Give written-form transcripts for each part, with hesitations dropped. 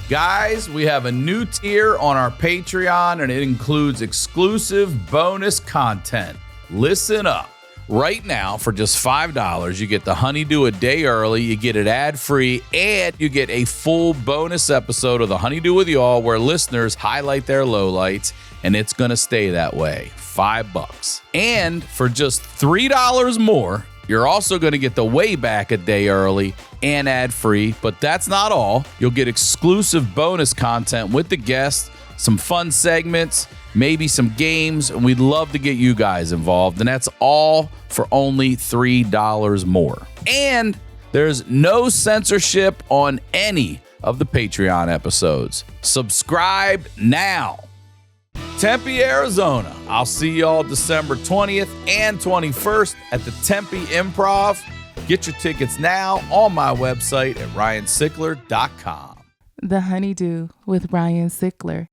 Guys, we have a new tier on our Patreon, and it includes exclusive bonus content. Listen up. Right now, for just $5, you get the Honeydew a day early, you get it ad-free, and you get a full bonus episode of the Honeydew with y'all where listeners highlight their lowlights, and it's going to stay that way. $5. And for just $3 more, you're also going to get the Wayback a day early and ad-free, but that's not all. You'll get exclusive bonus content with the guests, some fun segments, maybe some games, and we'd love to get you guys involved, and that's all for only $3 more. And there's no censorship on any of the Patreon episodes. Subscribe now. Tempe, Arizona. I'll see y'all December 20th and 21st at the Tempe Improv. Get your tickets now on my website at ryansickler.com. The Honeydew with Ryan Sickler.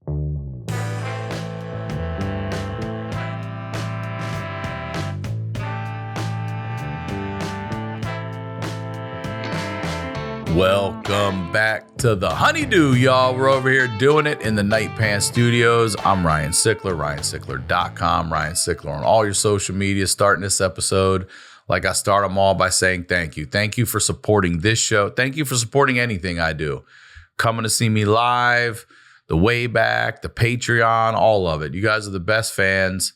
Welcome back to the Honeydew, y'all. We're over here doing it in the Night Pants Studios. I'm Ryan Sickler, ryansickler.com, Ryan Sickler on all your social media. Starting this episode, like I start them all by saying thank you. Thank you for supporting this show. Thank you for supporting anything I do. Coming to see me live, the Wayback, the Patreon, all of it. You guys are the best fans.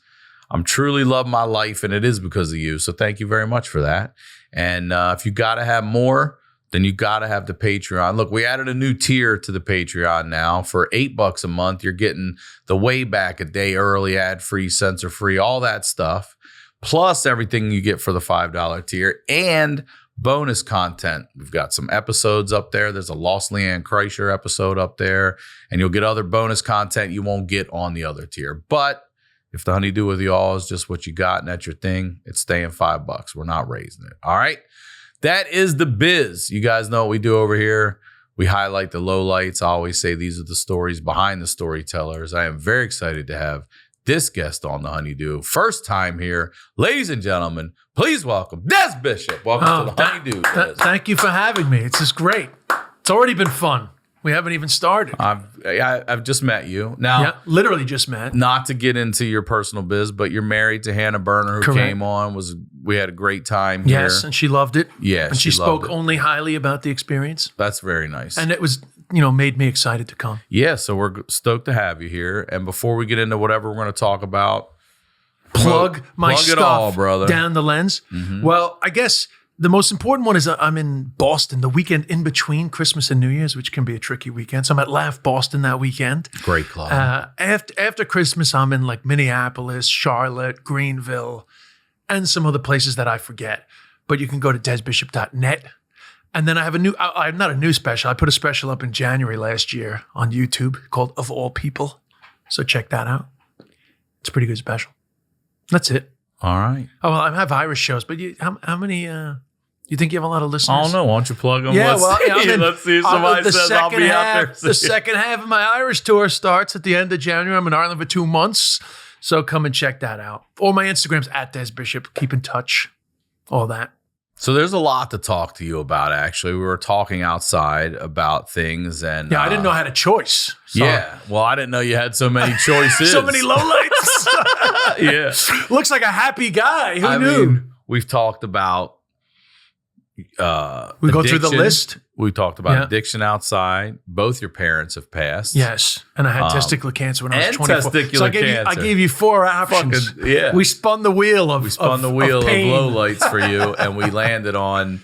I'm truly love my life, and it is because of you. So thank you very much for that. And if you got to have more, then you got to have the Patreon. Look, we added a new tier to the Patreon now. For $8 a month, you're getting the Wayback a day early, ad-free, censor-free, all that stuff, plus everything you get for the $5 tier and bonus content. We've got some episodes up there. There's a Lost Leanne Kreischer episode up there, and you'll get other bonus content you won't get on the other tier. But if the Honeydew with y'all is just what you got and that's your thing, it's staying $5. We're not raising it. All right? That is the biz. You guys know what we do over here. We highlight the lowlights. I always say these are the stories behind the storytellers. I am very excited to have this guest on the Honeydew. First time here. Ladies and gentlemen, please welcome Des Bishop. Welcome to the Honeydew. Thank you for having me. It's just great. It's already been fun. We haven't even started. I've just met you. Now, yeah, literally just met. Not to get into your personal biz, but you're married to Hannah Berner, who Correct. came on. We had a great time here. Yes, and she loved it. Yeah, and she spoke only highly about the experience. That's very nice. And it was, made me excited to come. Yeah, so we're stoked to have you here. And before we get into whatever we're going to talk about, plug my stuff it all, brother. Down the lens. Mm-hmm. Well, I guess the most important one is I'm in Boston the weekend in between Christmas and New Year's, which can be a tricky weekend. So I'm at Laugh Boston that weekend. Great club. After Christmas, I'm in like Minneapolis, Charlotte, Greenville, and some other places that I forget. But you can go to desbishop.net. And then I have not a new special. I put a special up in January last year on YouTube called Of All People. So check that out. It's a pretty good special. That's it. All right. Oh, well, I have Irish shows, but how many... You think you have a lot of listeners? I don't know. Why don't you plug them? Yeah, Let's see if somebody says I'll be out there. The second half of my Irish tour starts at the end of January. I'm in Ireland for 2 months. So come and check that out. Or my Instagram's at Des Bishop. Keep in touch. All that. So there's a lot to talk to you about, actually. We were talking outside about things. And yeah, I didn't know I had a choice. So. Yeah. Well, I didn't know you had so many choices. So many lowlights. Yeah. Looks like a happy guy. Who knew? We've talked about we go through the list. We talked about addiction outside. Both your parents have passed. Yes. And I had testicular cancer when I was 24. Testicular cancer. I gave you 4 options. Yeah. We spun the wheel of lowlights for you, and we landed on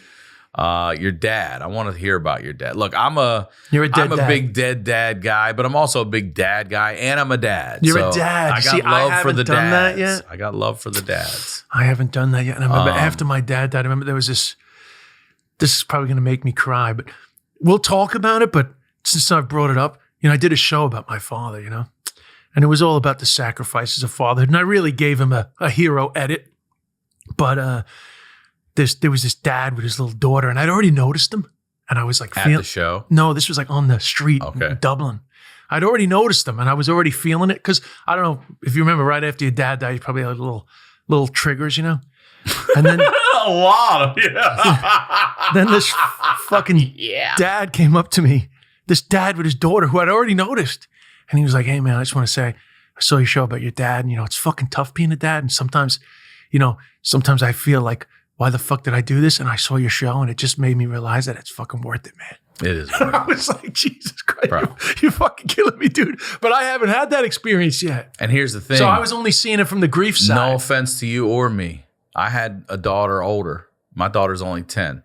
your dad. I want to hear about your dad. Look, I'm a big dead dad guy, but I'm also a big dad guy, and I'm a dad. You're a dad. I got love for the dads. That yet. I got love for the dads. I haven't done that yet. And I remember after my dad died, I remember there was this is probably going to make me cry, but we'll talk about it. But since I've brought it up, I did a show about my father, and it was all about the sacrifices of fatherhood. And I really gave him a hero edit. But there was this dad with his little daughter, and I'd already noticed him. And I was like, at the show? No, this was like on the street in Dublin. I'd already noticed them, and I was already feeling it. Because I don't know if you remember, right after your dad died, you probably had little triggers, And then a lot of Then this fucking dad came up to me this dad with his daughter who I'd already noticed. And he was like, hey, man, I just want to say, I saw your show about your dad. And, it's fucking tough being a dad. And sometimes I feel like, why the fuck did I do this? And I saw your show and it just made me realize that it's fucking worth it, man. It is. I was like, Jesus Christ, you're fucking killing me, dude. But I haven't had that experience yet. And here's the thing. So I was only seeing it from the grief side. No offense to you or me. I had a daughter older. My daughter's only 10.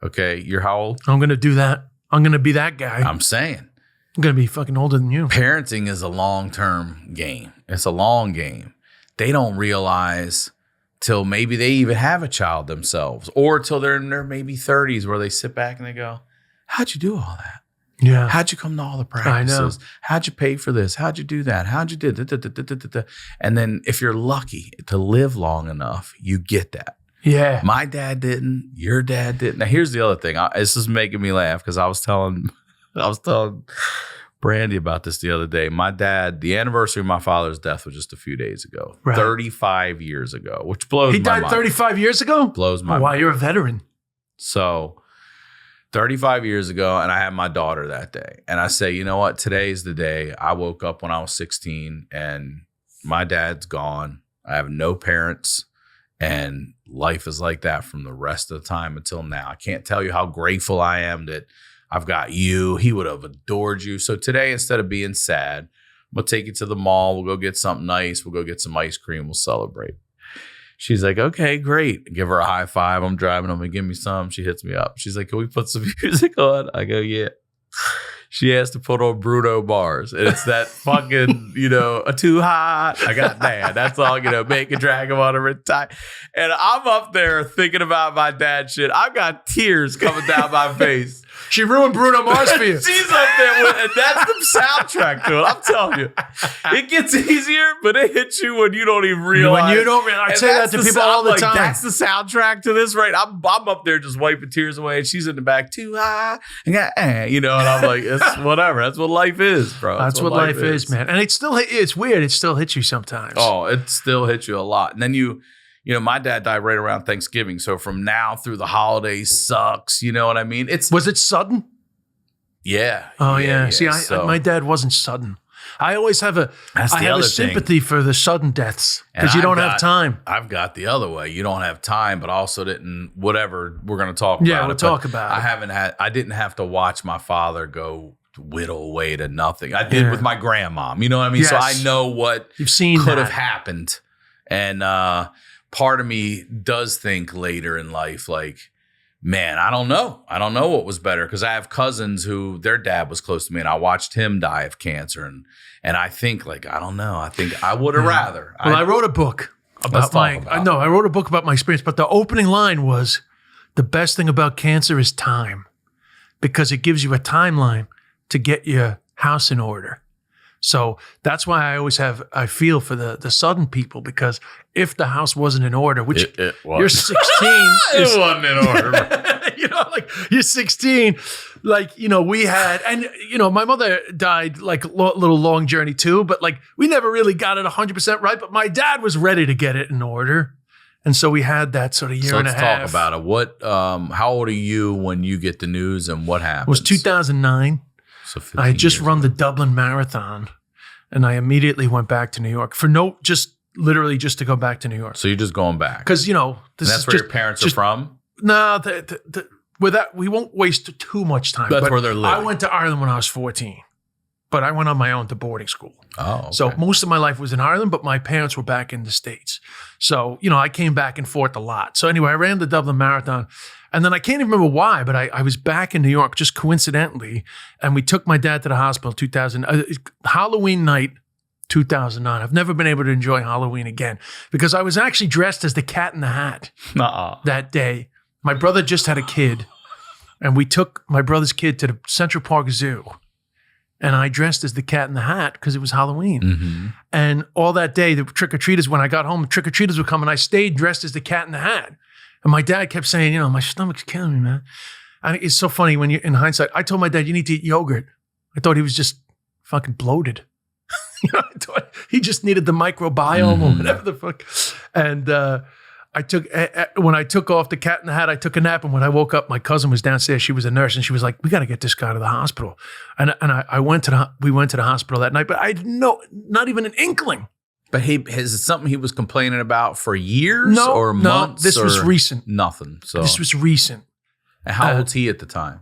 Okay. You're how old? I'm going to do that. I'm going to be that guy. I'm saying. I'm going to be fucking older than you. Parenting is a long-term game. It's a long game. They don't realize till maybe they even have a child themselves or till they're in their maybe 30s where they sit back and they go, how'd you do all that? Yeah. How'd you come to all the practices? How'd you pay for this? How'd you do that? How'd you do that? And then if you're lucky to live long enough, you get that. Yeah. My dad didn't. Your dad didn't. Now, here's the other thing. This is making me laugh because I was telling Brandy about this the other day. My dad, the anniversary of my father's death was just a few days ago. Right. 35 years ago, which blows my mind. He died 35 years ago? Blows my mind. Wow, you're a veteran. So 35 years ago, and I had my daughter that day. And I say, you know what? Today's the day. I woke up when I was 16 and my dad's gone. I have no parents. And life is like that from the rest of the time until now. I can't tell you how grateful I am that I've got you. He would have adored you. So today, instead of being sad, I'm going to take you to the mall. We'll go get something nice. We'll go get some ice cream. We'll celebrate. She's like, okay, great. Give her a high five. I'm driving. I'm going to give me some. She hits me up. She's like, can we put some music on? I go, yeah. She has to put on Bruno Mars. And it's that fucking, a too hot. I got mad. That's all, make a drag him on a retire. And I'm up there thinking about my dad shit. I've got tears coming down my face. She ruined Bruno Mars for you. She's up there and that's the soundtrack to it. I'm telling you. It gets easier, but it hits you when you don't even realize. When you don't realize. I say that to people all the time. That's the soundtrack to this, right? I'm up there just wiping tears away and she's in the back, too high. And I'm like, it's whatever. That's what life is, bro. That's what life is, man. And it's weird. It still hits you sometimes. Oh, it still hits you a lot. And then my dad died right around Thanksgiving. So from now through the holidays sucks. You know what I mean? Was it sudden? Yeah. Oh, yeah. See, my dad wasn't sudden. I always have a sympathy for the sudden deaths because you don't have time. I've got the other way. You don't have time, but also didn't, whatever we're going to talk about. Yeah, we'll talk about it. I didn't have to watch my father go whittle away to nothing. I did with my grandmom. You know what I mean? Yes. So I know what you've seen could have happened. And part of me does think later in life, like, man, I don't know. I don't know what was better because I have cousins who their dad was close to me and I watched him die of cancer. And I think like, I don't know. I think I would have rather. Well, I wrote a book about I wrote a book about my experience, but the opening line was the best thing about cancer is time because it gives you a timeline to get your house in order. So that's why I feel for the sudden people because if the house wasn't in order, which you're 16. It wasn't in order. You're 16. We had, and my mother died like a little long journey too, but like we never really got it 100% right, but my dad was ready to get it in order. And so we had that sort of year and a half. Let's talk about it. What, how old are you when you get the news and what happened? It was 2009. So I had just run the Dublin Marathon and I immediately went back to New York literally just to go back to New York. So you're just going back? Because, that's where your parents are from? No, with that, we won't waste too much time. That's where they're living. I went to Ireland when I was 14, but I went on my own to boarding school. Oh, okay. So most of my life was in Ireland, but my parents were back in the States. So, I came back and forth a lot. So anyway, I ran the Dublin Marathon. And then I can't even remember why, but I was back in New York just coincidentally, and we took my dad to the hospital 2000, Halloween night, 2009. I've never been able to enjoy Halloween again because I was actually dressed as the Cat in the Hat that day. My brother just had a kid, and we took my brother's kid to the Central Park Zoo, and I dressed as the Cat in the Hat because it was Halloween. Mm-hmm. And all that day, the trick-or-treaters, when I got home, the trick-or-treaters would come, and I stayed dressed as the Cat in the Hat. And my dad kept saying, my stomach's killing me, man. And it's so funny when in hindsight, I told my dad, you need to eat yogurt. I thought he was just fucking bloated. I thought he just needed the microbiome or whatever the fuck. And when I took off the Cat in the Hat, I took a nap, and when I woke up, my cousin was downstairs. She was a nurse, and she was like, "We got to get this guy to the hospital." And we went to the hospital that night, but I didn't know, not even an inkling. But is it something he was complaining about for years or months? No, this was recent. Nothing. So this was recent. And how old's he at the time?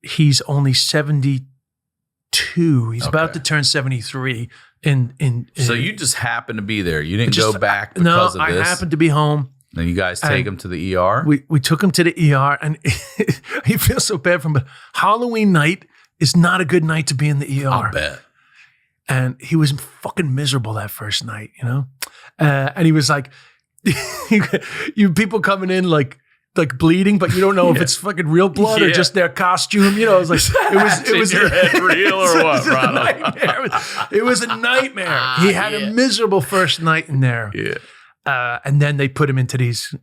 He's only 72. He's about to turn 73. So you just happened to be there. You didn't go back because of this. No, I happened to be home. And you guys take him to the ER? We took him to the ER, and he feels so bad from it. Halloween night is not a good night to be in the ER. I bet. And he was fucking miserable that first night, you know? And he was like, you people coming in like bleeding, but you don't know if it's fucking real blood or just their costume. You know, it was like, it was your head real or what, bro? It was a nightmare. He had a miserable first night in there. Yeah. And then they put him into these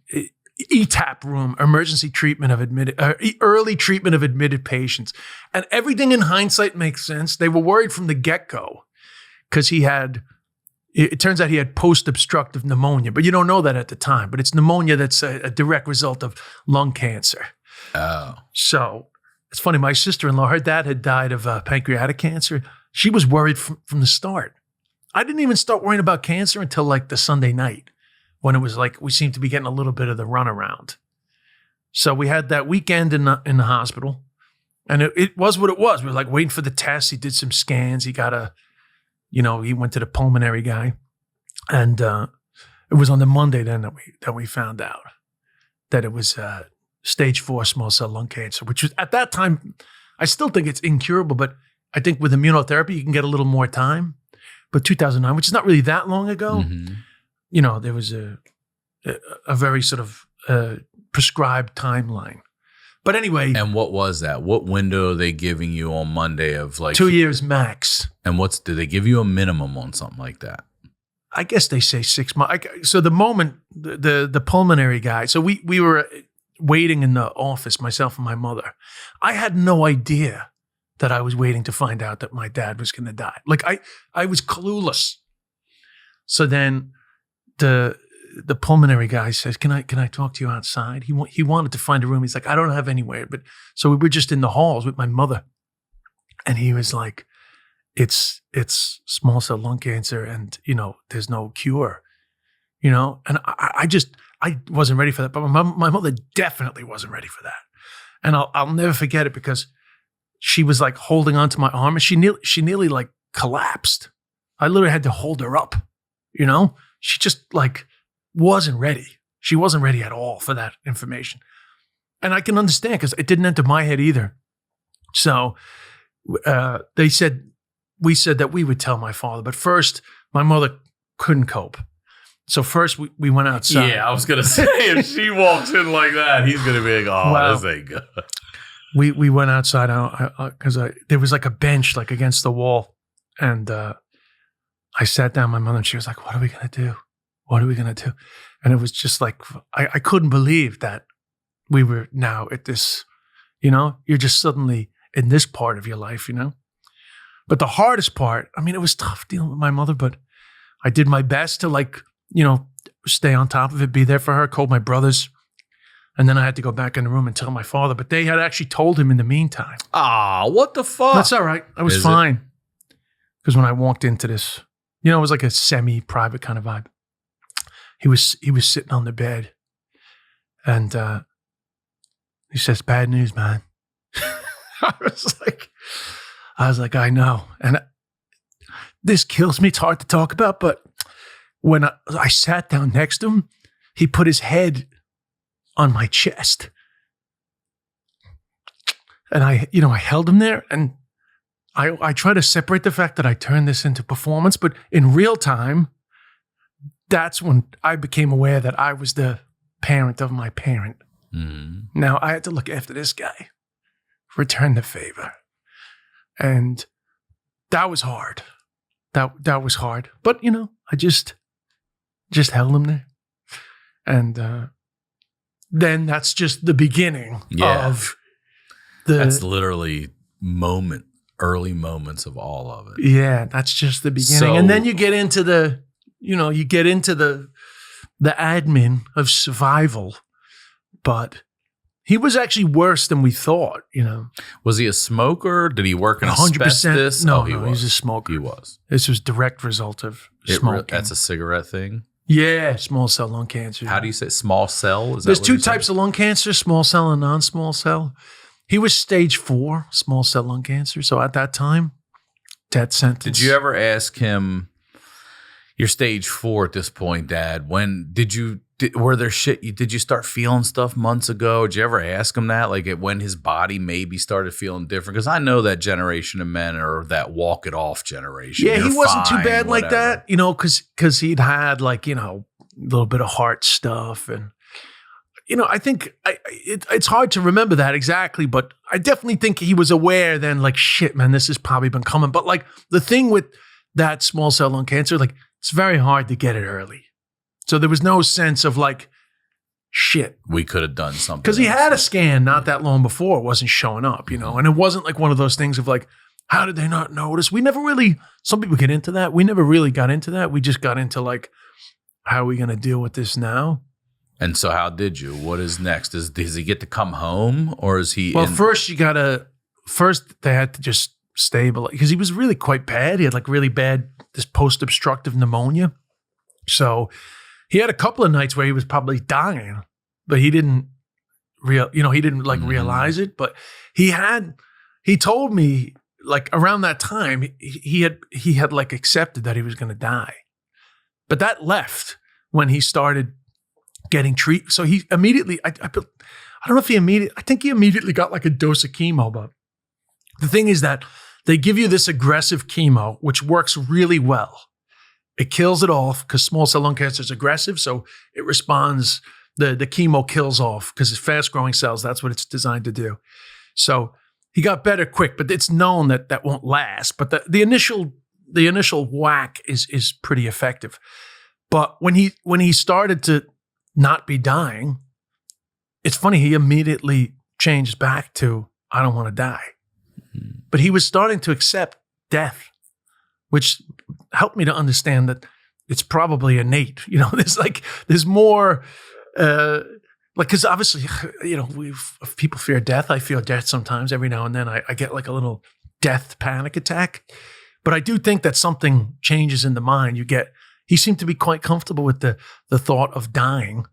ETAP room, emergency treatment of early treatment of admitted patients. And everything in hindsight makes sense. They were worried from the get-go because it turns out he had post-obstructive pneumonia, but you don't know that at the time. But it's pneumonia that's a direct result of lung cancer. Oh. So it's funny. My sister-in-law, her dad had died of pancreatic cancer. She was worried from the start. I didn't even start worrying about cancer until like the Sunday night when it was like we seemed to be getting a little bit of the runaround. So we had that weekend in the hospital, and it was what it was. We were like waiting for the tests. He did some scans. He got he went to the pulmonary guy, and it was on the Monday then that we found out that it was stage 4 small cell lung cancer, which was at that time, I still think it's incurable, but I think with immunotherapy you can get a little more time. But 2009, which is not really that long ago, there was a very sort of prescribed timeline. But anyway. And what was that? What window are they giving you on Monday of like 2 years max? And did they give you a minimum on something like that? I guess they say 6 months. So the moment the pulmonary guy, so we were waiting in the office, myself and my mother. I had no idea that I was waiting to find out that my dad was going to die. Like I was clueless. So then the pulmonary guy says, "Can I talk to you outside?" He wanted to find a room. He's like, "I don't have anywhere." But so we were just in the halls with my mother, and he was like, "It's small cell lung cancer, and there's no cure." And I wasn't ready for that. But my mother definitely wasn't ready for that, and I'll never forget it because she was like holding onto my arm, and she nearly like collapsed. I literally had to hold her up. She just like wasn't ready. She wasn't ready at all for that information. And I can understand because it didn't enter my head either. So we said that we would tell my father. But first, my mother couldn't cope. So first we went outside. Yeah, I was going to say, if she walks in like that, he's going to be like, "Oh, this ain't good." We went outside because there was like a bench like against the wall. And I sat down with my mother and she was like, "What are we going to do? What are we going to do?" And it was just like, I couldn't believe that we were now at this, you're just suddenly in this part of your life, But the hardest part, it was tough dealing with my mother, but I did my best to stay on top of it, be there for her, called my brothers. And then I had to go back in the room and tell my father, but they had actually told him in the meantime. Ah, what the fuck? That's all right. I was fine. Because when I walked into this, it was like a semi-private kind of vibe. He was sitting on the bed, and he says, "Bad news, man." I was like, I know. And this kills me. It's hard to talk about, but when I sat down next to him, he put his head on my chest. And I held him there, and I try to separate the fact that I turned this into performance, but in real time, that's when I became aware that I was the parent of my parent. Mm-hmm. Now I had to look after this guy, return the favor. And that was hard. That was hard. But, I just held him there. And then that's just the beginning of That's literally early moments of all of it. Yeah, that's just the beginning. And then you get into the the admin of survival, but he was actually worse than we thought, you know. Was he a smoker? Did he work in asbestos? No, he was a smoker. He was. This was direct result of smoking. That's a cigarette thing? Yeah, small cell lung cancer. How do you say small cell? There's two types of lung cancer, small cell and non-small cell. He was stage 4 small cell lung cancer. So at that time, death sentence. Did you ever ask him, you're stage 4 at this point, Dad, did you start feeling stuff months ago? Did you ever ask him that? Like when his body maybe started feeling different? Because I know that generation of men are that walk it off generation. Yeah, he wasn't too bad like that, you know, because he'd had like, you know, a little bit of heart stuff. And, you know, I think it's hard to remember that exactly, but I definitely think he was aware then, like, shit, man, this has probably been coming. But like the thing with that small cell lung cancer, like it's very hard to get it early. So there was no sense of like, shit. We could have done something. Because he had a scan not that long before. It wasn't showing up, you know. And it wasn't like one of those things of like, how did they not notice? We never really, some people get into that. We never really got into that. We just got into like, how are we going to deal with this now? And so how did you? What is next? Does he get to come home or is he? Well, first they had to just stabilize because he was really quite bad. He had like really bad, this post-obstructive pneumonia. So he had a couple of nights where he was probably dying, but he didn't realize it. But he told me like around that time, he had like accepted that he was going to die, but that left when he started getting treatment. So he immediately, I don't know if I think he immediately got like a dose of chemo, but the thing is that they give you this aggressive chemo, which works really well. It kills it off because small cell lung cancer is aggressive. So it responds, the chemo kills off because it's fast growing cells. That's what it's designed to do. So he got better quick, but it's known that won't last. But the initial whack is pretty effective. But when he started to not be dying, it's funny, he immediately changed back to, I don't want to die. But he was starting to accept death, which helped me to understand that it's probably innate. You know, there's more, like, because obviously, you know, if people fear death, I feel death sometimes. Every now and then I get like a little death panic attack. But I do think that something changes in the mind. He seemed to be quite comfortable with the thought of dying.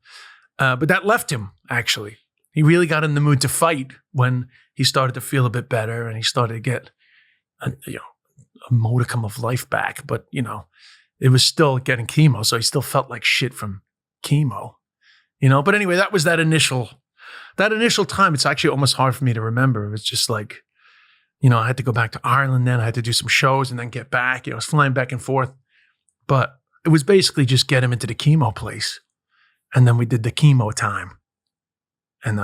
But that left him, actually. He really got in the mood to fight when he started to feel a bit better and he started to get, a modicum of life back. But, you know, it was still getting chemo, so he still felt like shit from chemo, you know. But anyway, that was that initial time. It's actually almost hard for me to remember. It was just like, you know, I had to go back to Ireland then. I had to do some shows and then get back. You know, I was flying back and forth. But it was basically just get him into the chemo place. And then we did the chemo time. And,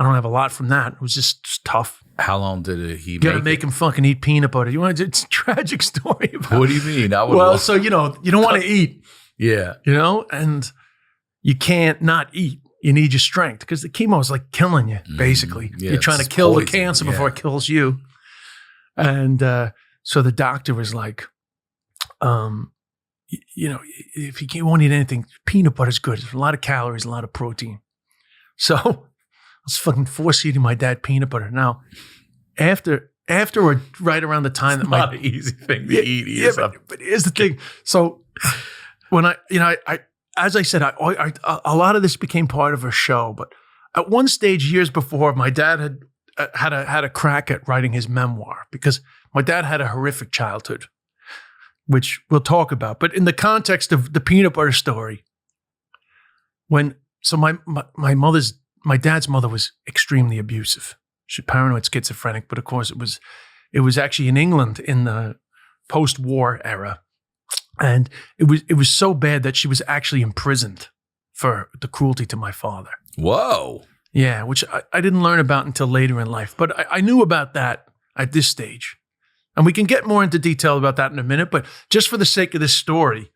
I don't have a lot from that. It was just tough. How long did he? You got to make him fucking eat peanut butter. You want to? It's a tragic story. What do you mean? So you know, you don't want to eat. Yeah. You know, and you can't not eat. You need your strength because the chemo is like killing you. Basically, yeah, you're trying to kill the cancer before it kills you. And so the doctor was like, you know, if you won't eat anything, peanut butter is good. There's a lot of calories, a lot of protein. So I was fucking force eating my dad peanut butter. Now, after or right around the time it's not an easy thing to eat. Yeah, but here's the thing. So when I as I said, a lot of this became part of a show. But at one stage, years before, my dad had a crack at writing his memoir because my dad had a horrific childhood, which we'll talk about. But in the context of the peanut butter story, my dad's mother was extremely abusive. She was paranoid schizophrenic, but of course it was actually in England in the post-war era. And it was so bad that she was actually imprisoned for the cruelty to my father. Whoa. Yeah, which I didn't learn about until later in life. But I knew about that at this stage. And we can get more into detail about that in a minute. But just for the sake of this story,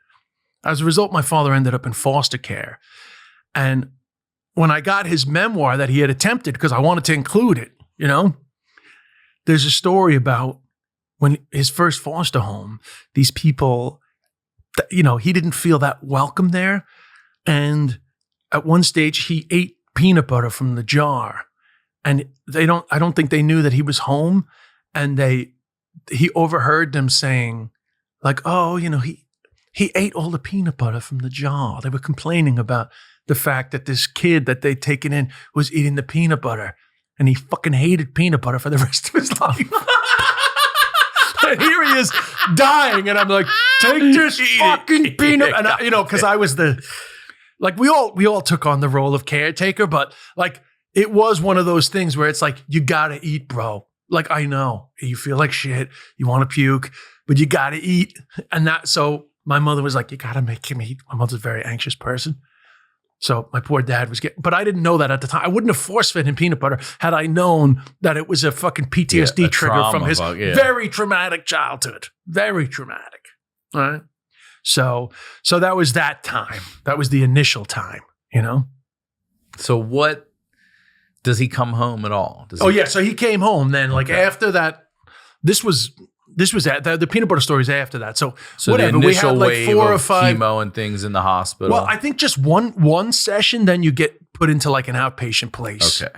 as a result, my father ended up in foster care. And when I got his memoir that he had attempted, because I wanted to include it, you know, there's a story about when his first foster home, these people he didn't feel that welcome there. And at one stage, he ate peanut butter from the jar, and I don't think they knew that he was home, and he overheard them saying, like, oh, he ate all the peanut butter from the jar. They were complaining about the fact that this kid that they'd taken in was eating the peanut butter, and he fucking hated peanut butter for the rest of his life. And here he is dying, and I'm like, take this fucking peanut, and because I was we all took on the role of caretaker, but like it was one of those things where it's like, you gotta eat, bro. Like, I know you feel like shit, you want to puke, but you gotta eat, so my mother was like, you gotta make him eat. My mother's a very anxious person. So my poor dad but I didn't know that at the time. I wouldn't have force-fed him peanut butter had I known that it was a fucking PTSD trigger from his very traumatic childhood. Very traumatic. All right. So that was that time. That was the initial time, So what, does he come home at all? So he came home then, after that, this was the peanut butter stories after that. So whatever, the initial we had wave 4 or of 5 chemo and things in the hospital. Well, I think just one session, then you get put into like an outpatient place. Okay.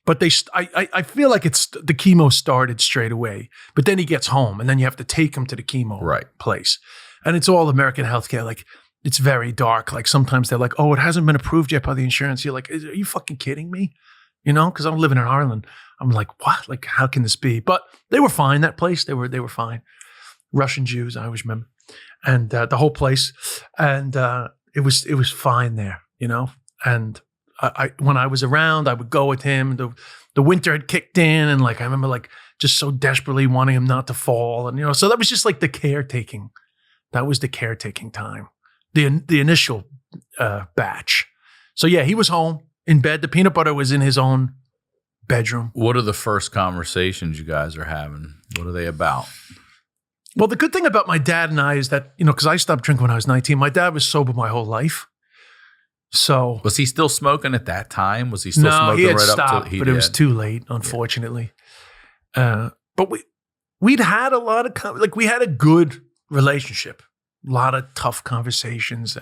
But I feel like the chemo started straight away, but then he gets home and then you have to take him to the chemo place. And it's all American healthcare. Like, it's very dark. Like, sometimes they're like, oh, it hasn't been approved yet by the insurance. You're like, are you fucking kidding me? Because I'm living in Ireland. I'm like, what? Like, how can this be? But they were fine, that place. They were fine. Russian Jews, I always remember. And the whole place. And it was fine there, And I when I was around, I would go with him. The winter had kicked in, and like I remember like just so desperately wanting him not to fall. And so that was just like the caretaking. That was the caretaking time. The initial batch. So yeah, he was home in bed. The peanut butter was in his own bedroom. What are the first conversations you guys are having? What are they about? Well, the good thing about my dad and I is that, because I stopped drinking when I was 19. My dad was sober my whole life. So was he still smoking at that time? Was he still smoking he had right stopped, up to but it was too late, unfortunately. Yeah. But we'd had a lot of we had a good relationship. A lot of tough conversations.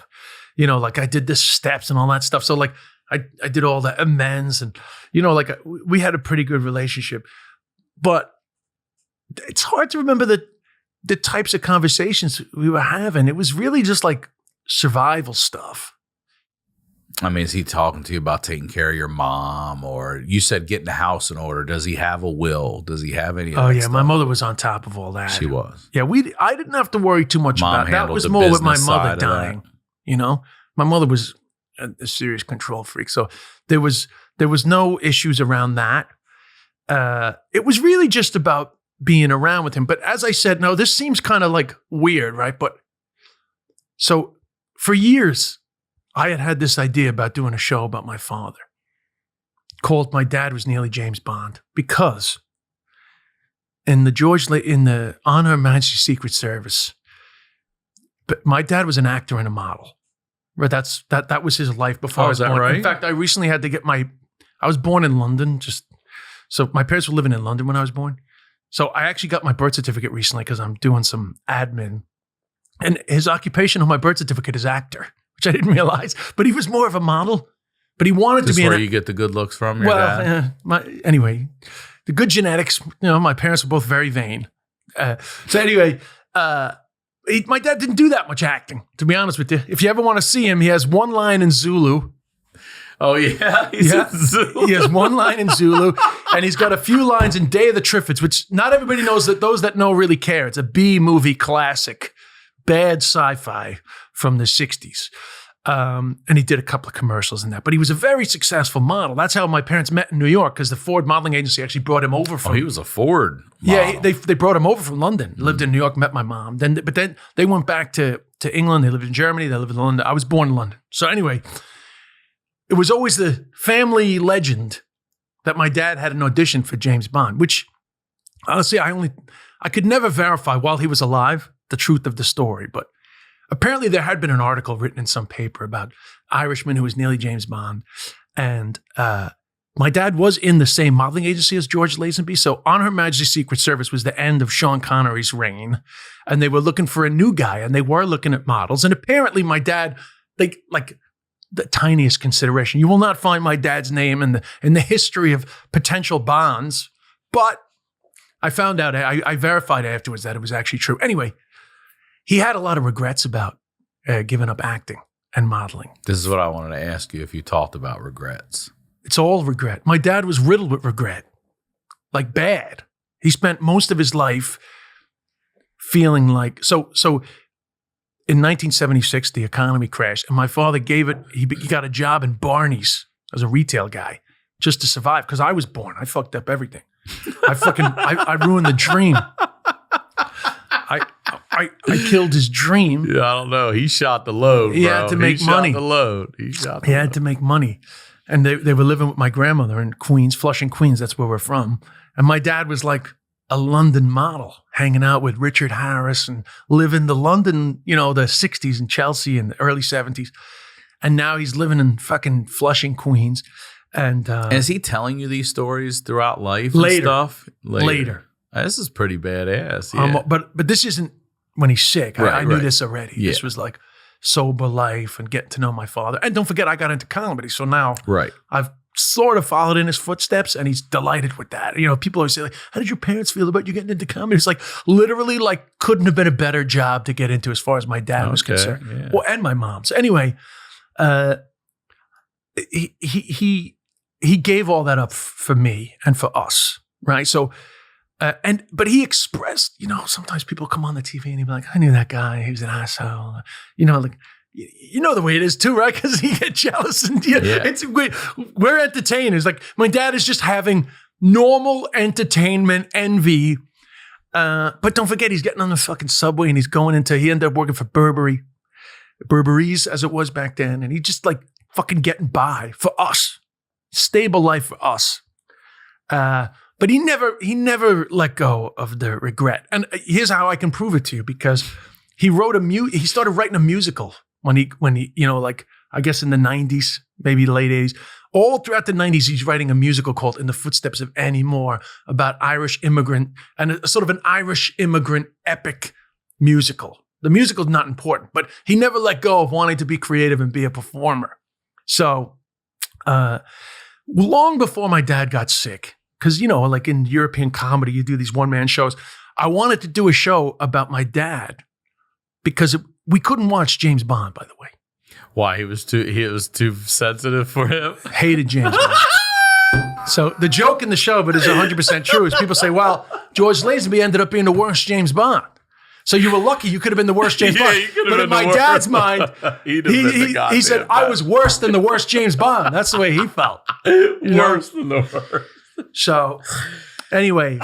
Like I did the steps and all that stuff. So like I did all the amends and, we had a pretty good relationship. But it's hard to remember the types of conversations we were having. It was really just like survival stuff. I mean, is he talking to you about taking care of your mom, or you said getting the house in order? Does he have a will? Does he have any? Oh yeah, stuff? My mother was on top of all that. She was. Yeah, I didn't have to worry too much about that. Was more with my mother dying. My mother was a serious control freak, so there was no issues around that. It was really just about being around with him. But as I said, no, this seems kind of like weird, right? But so for years, I had this idea about doing a show about my father called My Dad Was Nearly James Bond, because in the On Her Majesty's Secret Service, but my dad was an actor and a model. Right? That was his life before I was born. Right? In fact, I recently had to get I was born in London, so my parents were living in London when I was born. So I actually got my birth certificate recently because I'm doing some admin. And his occupation on my birth certificate is actor, which I didn't realize. But he was more of a model. But he wanted to be where you get the good looks from your dad? Anyway, the good genetics, my parents were both very vain. So anyway, my dad didn't do that much acting, to be honest with you. If you ever want to see him, he has one line in Zulu. Oh, yeah? He has one line in Zulu, and he's got a few lines in Day of the Triffids, which not everybody knows. That those that know really care. It's a B-movie classic, bad sci-fi from the 60s. And he did a couple of commercials in that. But he was a very successful model. That's how my parents met in New York, because the Ford modeling agency actually brought him over from... Oh, he was a Ford model. Yeah, they brought him over from London. Lived in New York, met my mom. But then they went back to England. They lived in Germany. They lived in London. I was born in London. So anyway... It was always the family legend that my dad had an audition for James Bond, which honestly, I could never verify while he was alive the truth of the story. But apparently there had been an article written in some paper about Irishman who was nearly James Bond. And my dad was in the same modeling agency as George Lazenby. So On Her Majesty's Secret Service was the end of Sean Connery's reign. And they were looking for a new guy, and they were looking at models. And apparently my dad, like the tiniest consideration. You will not find my dad's name in the history of potential bonds. But I found out, I verified afterwards that it was actually true. Anyway, he had a lot of regrets about giving up acting and modeling. This is what I wanted to ask you, if you talked about regrets. It's all regret. My dad was riddled with regret, like bad. He spent most of his life feeling like, so in 1976, the economy crashed, and my father he got a job in Barney's as a retail guy just to survive, because I was born. I fucked up everything. I ruined the dream. I killed his dream. Yeah, I don't know. He shot the load, bro. He had to make money. He had to make money. And they were living with my grandmother in Queens, Flushing, Queens. That's where we're from. And my dad was like a London model, hanging out with Richard Harris and living the London, the 60s in Chelsea and the early 70s. And now he's living in fucking Flushing, Queens. And is he telling you these stories throughout life later, and stuff? Later. This is pretty badass. Yeah. But this isn't when he's sick. I knew this already. Yeah. This was like sober life and getting to know my father. And don't forget, I got into comedy. So now I've sort of followed in his footsteps, and he's delighted with that. People always say, like, how did your parents feel about you getting into comedy? It's like literally like couldn't have been a better job to get into as far as my dad was concerned. Yeah. Well, and my mom. So anyway, he gave all that up for me and for us, right? So, but he expressed, sometimes people come on the TV and he'd be like, I knew that guy, he was an asshole. Like, the way it is too, right? Because he get jealous and it's we're entertainers. Like my dad is just having normal entertainment envy. But don't forget, he's getting on the fucking subway and he ended up working for Burberry's as it was back then. And he just like fucking getting by for us. Stable life for us. But he never let go of the regret. And here's how I can prove it to you, because he started writing a musical when he like I guess in the 90s, maybe late 80s. All throughout the 90s, he's writing a musical called In the Footsteps of Annie Moore about Irish immigrant, and a sort of an Irish immigrant epic musical. The musical's not important, but he never let go of wanting to be creative and be a performer. So long before my dad got sick, because, like in European comedy, you do these one-man shows. I wanted to do a show about my dad because we couldn't watch James Bond, by the way. Why? He was too sensitive for him? Hated James Bond. So the joke in the show, but it's 100% true, is people say, well, George Lazenby ended up being the worst James Bond. So you were lucky you could have been the worst James Bond. But in my dad's mind, he said, I was worse than the worst James Bond. That's the way he felt. Worse than the worst. So anyway.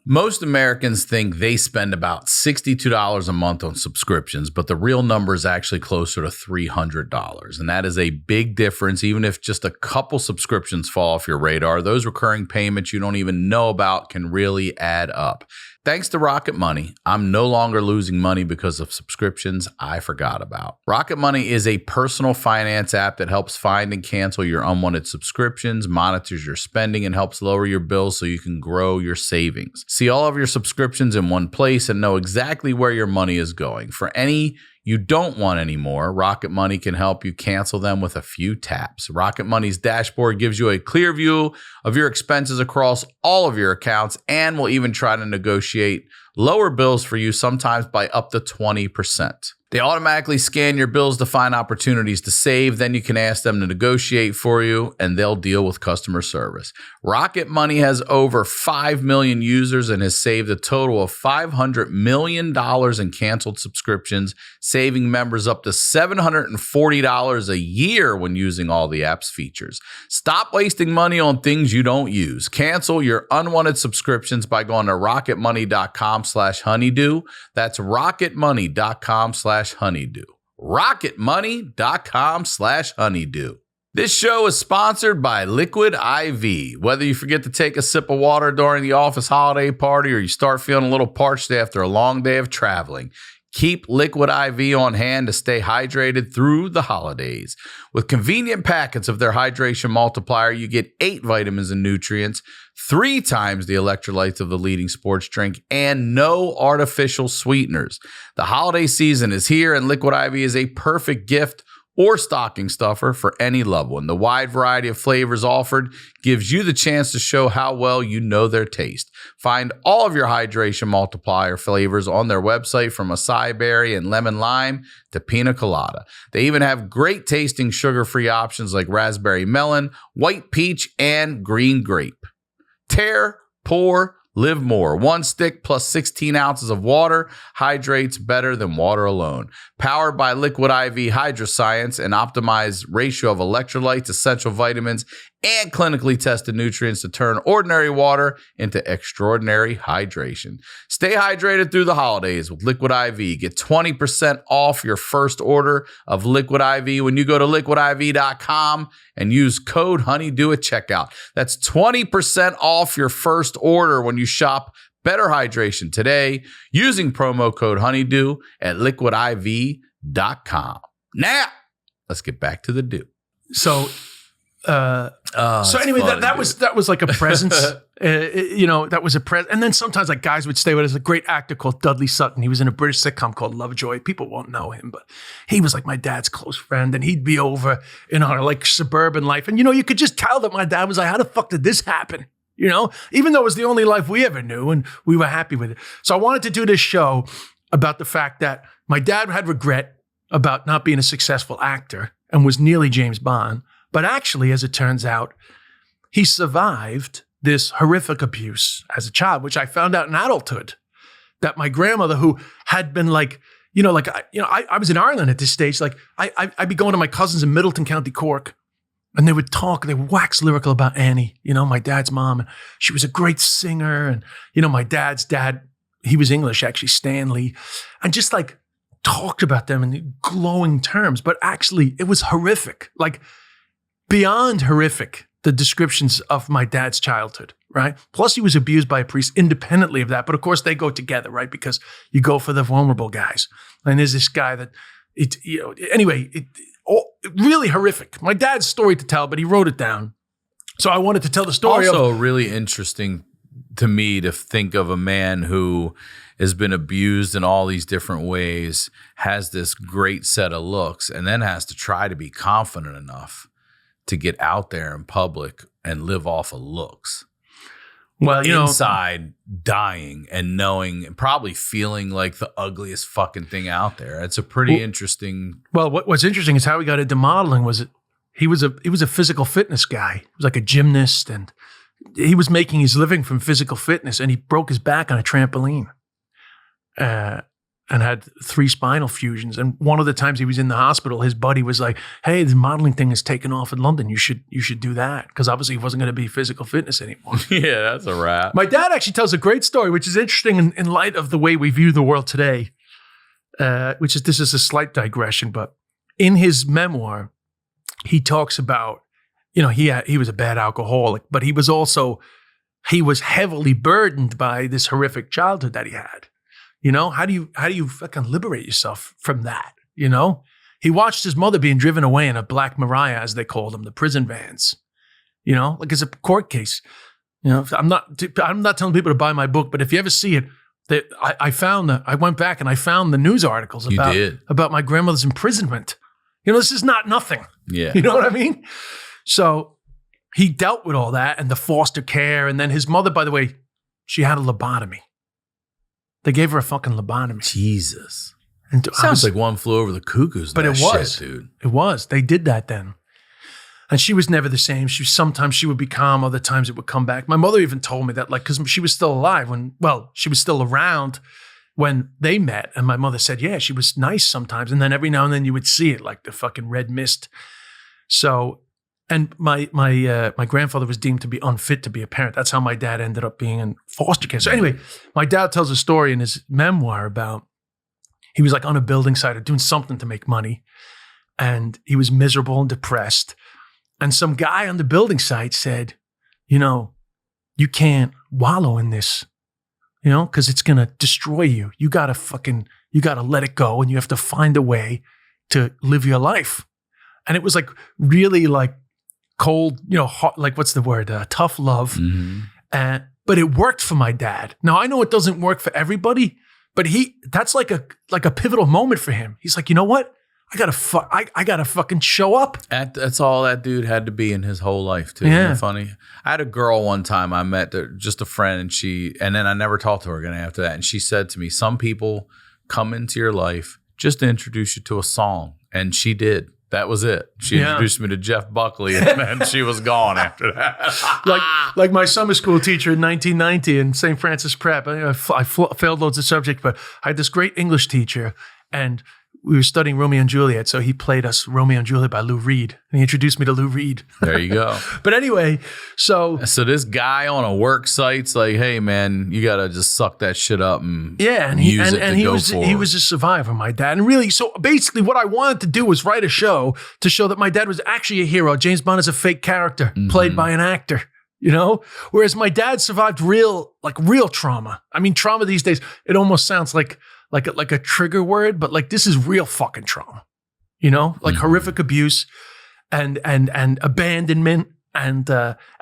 Most Americans think they spend about $62 a month on subscriptions, but the real number is actually closer to $300. And that is a big difference. Even if just a couple subscriptions fall off your radar, those recurring payments you don't even know about can really add up. Thanks to Rocket Money, I'm no longer losing money because of subscriptions I forgot about. Rocket Money is a personal finance app that helps find and cancel your unwanted subscriptions, monitors your spending, and helps lower your bills so you can grow your savings. See all of your subscriptions in one place and know exactly where your money is going. For any you don't want anymore, Rocket Money can help you cancel them with a few taps. Rocket Money's dashboard gives you a clear view of your expenses across all of your accounts and will even try to negotiate lower bills for you, sometimes by up to 20%. They automatically scan your bills to find opportunities to save. Then you can ask them to negotiate for you, and they'll deal with customer service. Rocket Money has over 5 million users and has saved a total of $500 million in canceled subscriptions, saving members up to $740 a year when using all the app's features. Stop wasting money on things you don't use. Cancel your unwanted subscriptions by going to rocketmoney.com/honeydew. That's rocketmoney.com/honeydew. rocketmoney.com/honeydew. This show is sponsored by Liquid IV. Whether you forget to take a sip of water during the office holiday party or you start feeling a little parched after a long day of traveling, Keep Liquid IV on hand to stay hydrated through the holidays. With convenient packets of their hydration multiplier, you get 8 vitamins and nutrients, 3 times the electrolytes of the leading sports drink, and no artificial sweeteners. The holiday season is here, and Liquid IV is a perfect gift or stocking stuffer for any loved one. The wide variety of flavors offered gives you the chance to show how well you know their taste. Find all of your hydration multiplier flavors on their website, from acai berry and lemon lime to pina colada. They even have great tasting sugar-free options like raspberry melon, white peach, and green grape. Tear, pour, live more. 1 stick plus 16 ounces of water hydrates better than water alone. Powered by Liquid IV Hydroscience, an optimized ratio of electrolytes, essential vitamins, and clinically tested nutrients to turn ordinary water into extraordinary hydration. Stay hydrated through the holidays with Liquid IV. Get 20% off your first order of Liquid IV when you go to liquidiv.com and use code HoneyDew at checkout. That's 20% off your first order when you shop Better Hydration today using promo code HoneyDew at liquidiv.com. Now, let's get back to the do. So anyway, funny, that was like a presence. That was a present. And then sometimes like guys would stay with us. A great actor called Dudley Sutton. He was in a British sitcom called Lovejoy. People won't know him, but he was like my dad's close friend, and he'd be over in our like suburban life. And you could just tell that my dad was like, how the fuck did this happen? Even though it was the only life we ever knew, and we were happy with it. So I wanted to do this show about the fact that my dad had regret about not being a successful actor and was nearly James Bond. But actually, as it turns out, he survived this horrific abuse as a child, which I found out in adulthood, that my grandmother, who had been like, I was in Ireland at this stage. Like I'd be going to my cousins in Middleton, County Cork, and they would talk, they would wax lyrical about Annie, my dad's mom. And she was a great singer. And, my dad's dad, he was English, actually, Stanley, and just like talked about them in glowing terms. But actually, it was horrific. Like, beyond horrific, the descriptions of my dad's childhood, right? Plus, he was abused by a priest independently of that. But of course, they go together, right? Because you go for the vulnerable guys. And there's this guy that, really horrific. My dad's story to tell, but he wrote it down. So I wanted to tell the story. Also, really interesting to me to think of a man who has been abused in all these different ways, has this great set of looks, and then has to try to be confident enough to get out there in public and live off of looks. Well, inside dying and knowing and probably feeling like the ugliest fucking thing out there. It's a pretty interesting. Well, what's interesting is how he got into modeling. He was a physical fitness guy. He was like a gymnast, and he was making his living from physical fitness, and he broke his back on a trampoline. And had 3 spinal fusions. And one of the times he was in the hospital, his buddy was like, hey, the modeling thing is taken off in London. You should do that. Because obviously he wasn't going to be physical fitness anymore. Yeah, that's a wrap. My dad actually tells a great story, which is interesting in light of the way we view the world today, this is a slight digression, but in his memoir, he talks about, he was a bad alcoholic, but he was heavily burdened by this horrific childhood that he had. How do you fucking liberate yourself from that? He watched his mother being driven away in a Black Mariah, as they called them, the prison vans. Like it's a court case. I'm not telling people to buy my book, but if you ever see it, I went back and I found the news articles about my grandmother's imprisonment. This is not nothing. Yeah. You know what I mean? So he dealt with all that and the foster care, and then his mother, by the way, she had a lobotomy. They gave her a fucking lobotomy. Jesus. And sounds like One Flew Over the Cuckoo's But Nest it was, shit, dude. It was. They did that then. And she was never the same. Sometimes she would be calm, other times it would come back. My mother even told me that, because she was still alive she was still around when they met. And my mother said, yeah, she was nice sometimes. And then every now and then you would see it, like the fucking red mist. So, and my grandfather was deemed to be unfit to be a parent. That's how my dad ended up being in foster care. So anyway, my dad tells a story in his memoir about he was like on a building site or doing something to make money. And he was miserable and depressed. And some guy on the building site said, you can't wallow in this. you know, because it's going to destroy you. You got to let it go, and you have to find a way to live your life. And it was like really like cold, you know, hot, like what's the word? Tough love. But it worked for my dad. Now I know it doesn't work for everybody, but that's like a pivotal moment for him. He's like, you know what? I gotta fucking show up. That's all that dude had to be in his whole life too. Yeah. Isn't it funny? I had a girl one time I met, just a friend, and then I never talked to her again after that. And she said to me, some people come into your life just to introduce you to a song. And she did. That was it. She introduced me to Jeff Buckley, and then she was gone after that. like my summer school teacher in 1990 in St. Francis Prep. I failed loads of subjects, but I had this great English teacher, and we were studying Romeo and Juliet, so he played us Romeo and Juliet by Lou Reed, and he introduced me to Lou Reed. There you go. But anyway, so this guy on a work site's like, hey man, you gotta just suck that shit up and he was a survivor, my dad. And really, so basically what I wanted to do was write a show to show that my dad was actually a hero. James Bond is a fake character played by an actor. You know, whereas my dad survived real trauma. I mean, trauma these days, it almost sounds like a trigger word, but like this is real fucking trauma, you know, like horrific abuse and abandonment. And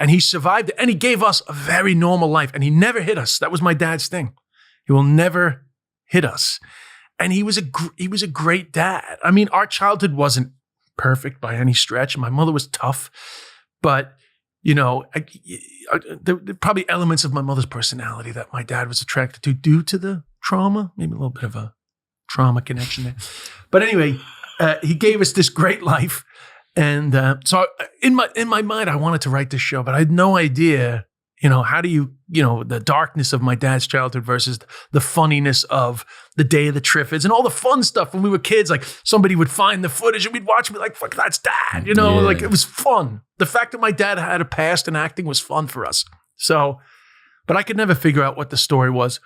he survived it, and he gave us a very normal life, and he never hit us. That was my dad's thing. He will never hit us. And he was a great dad. I mean, our childhood wasn't perfect by any stretch. My mother was tough, but you know, there were probably elements of my mother's personality that my dad was attracted to due to the trauma, maybe a little bit of a trauma connection there. But anyway, he gave us this great life. And so in my mind, I wanted to write this show, but I had no idea, you know, how do you know, the darkness of my dad's childhood versus the funniness of the Day of the Triffids and all the fun stuff when we were kids. Like somebody would find the footage and we'd watch and be like, fuck, that's dad. You know, like it was fun. The fact that my dad had a past in acting was fun for us. So, but I could never figure out what the story was.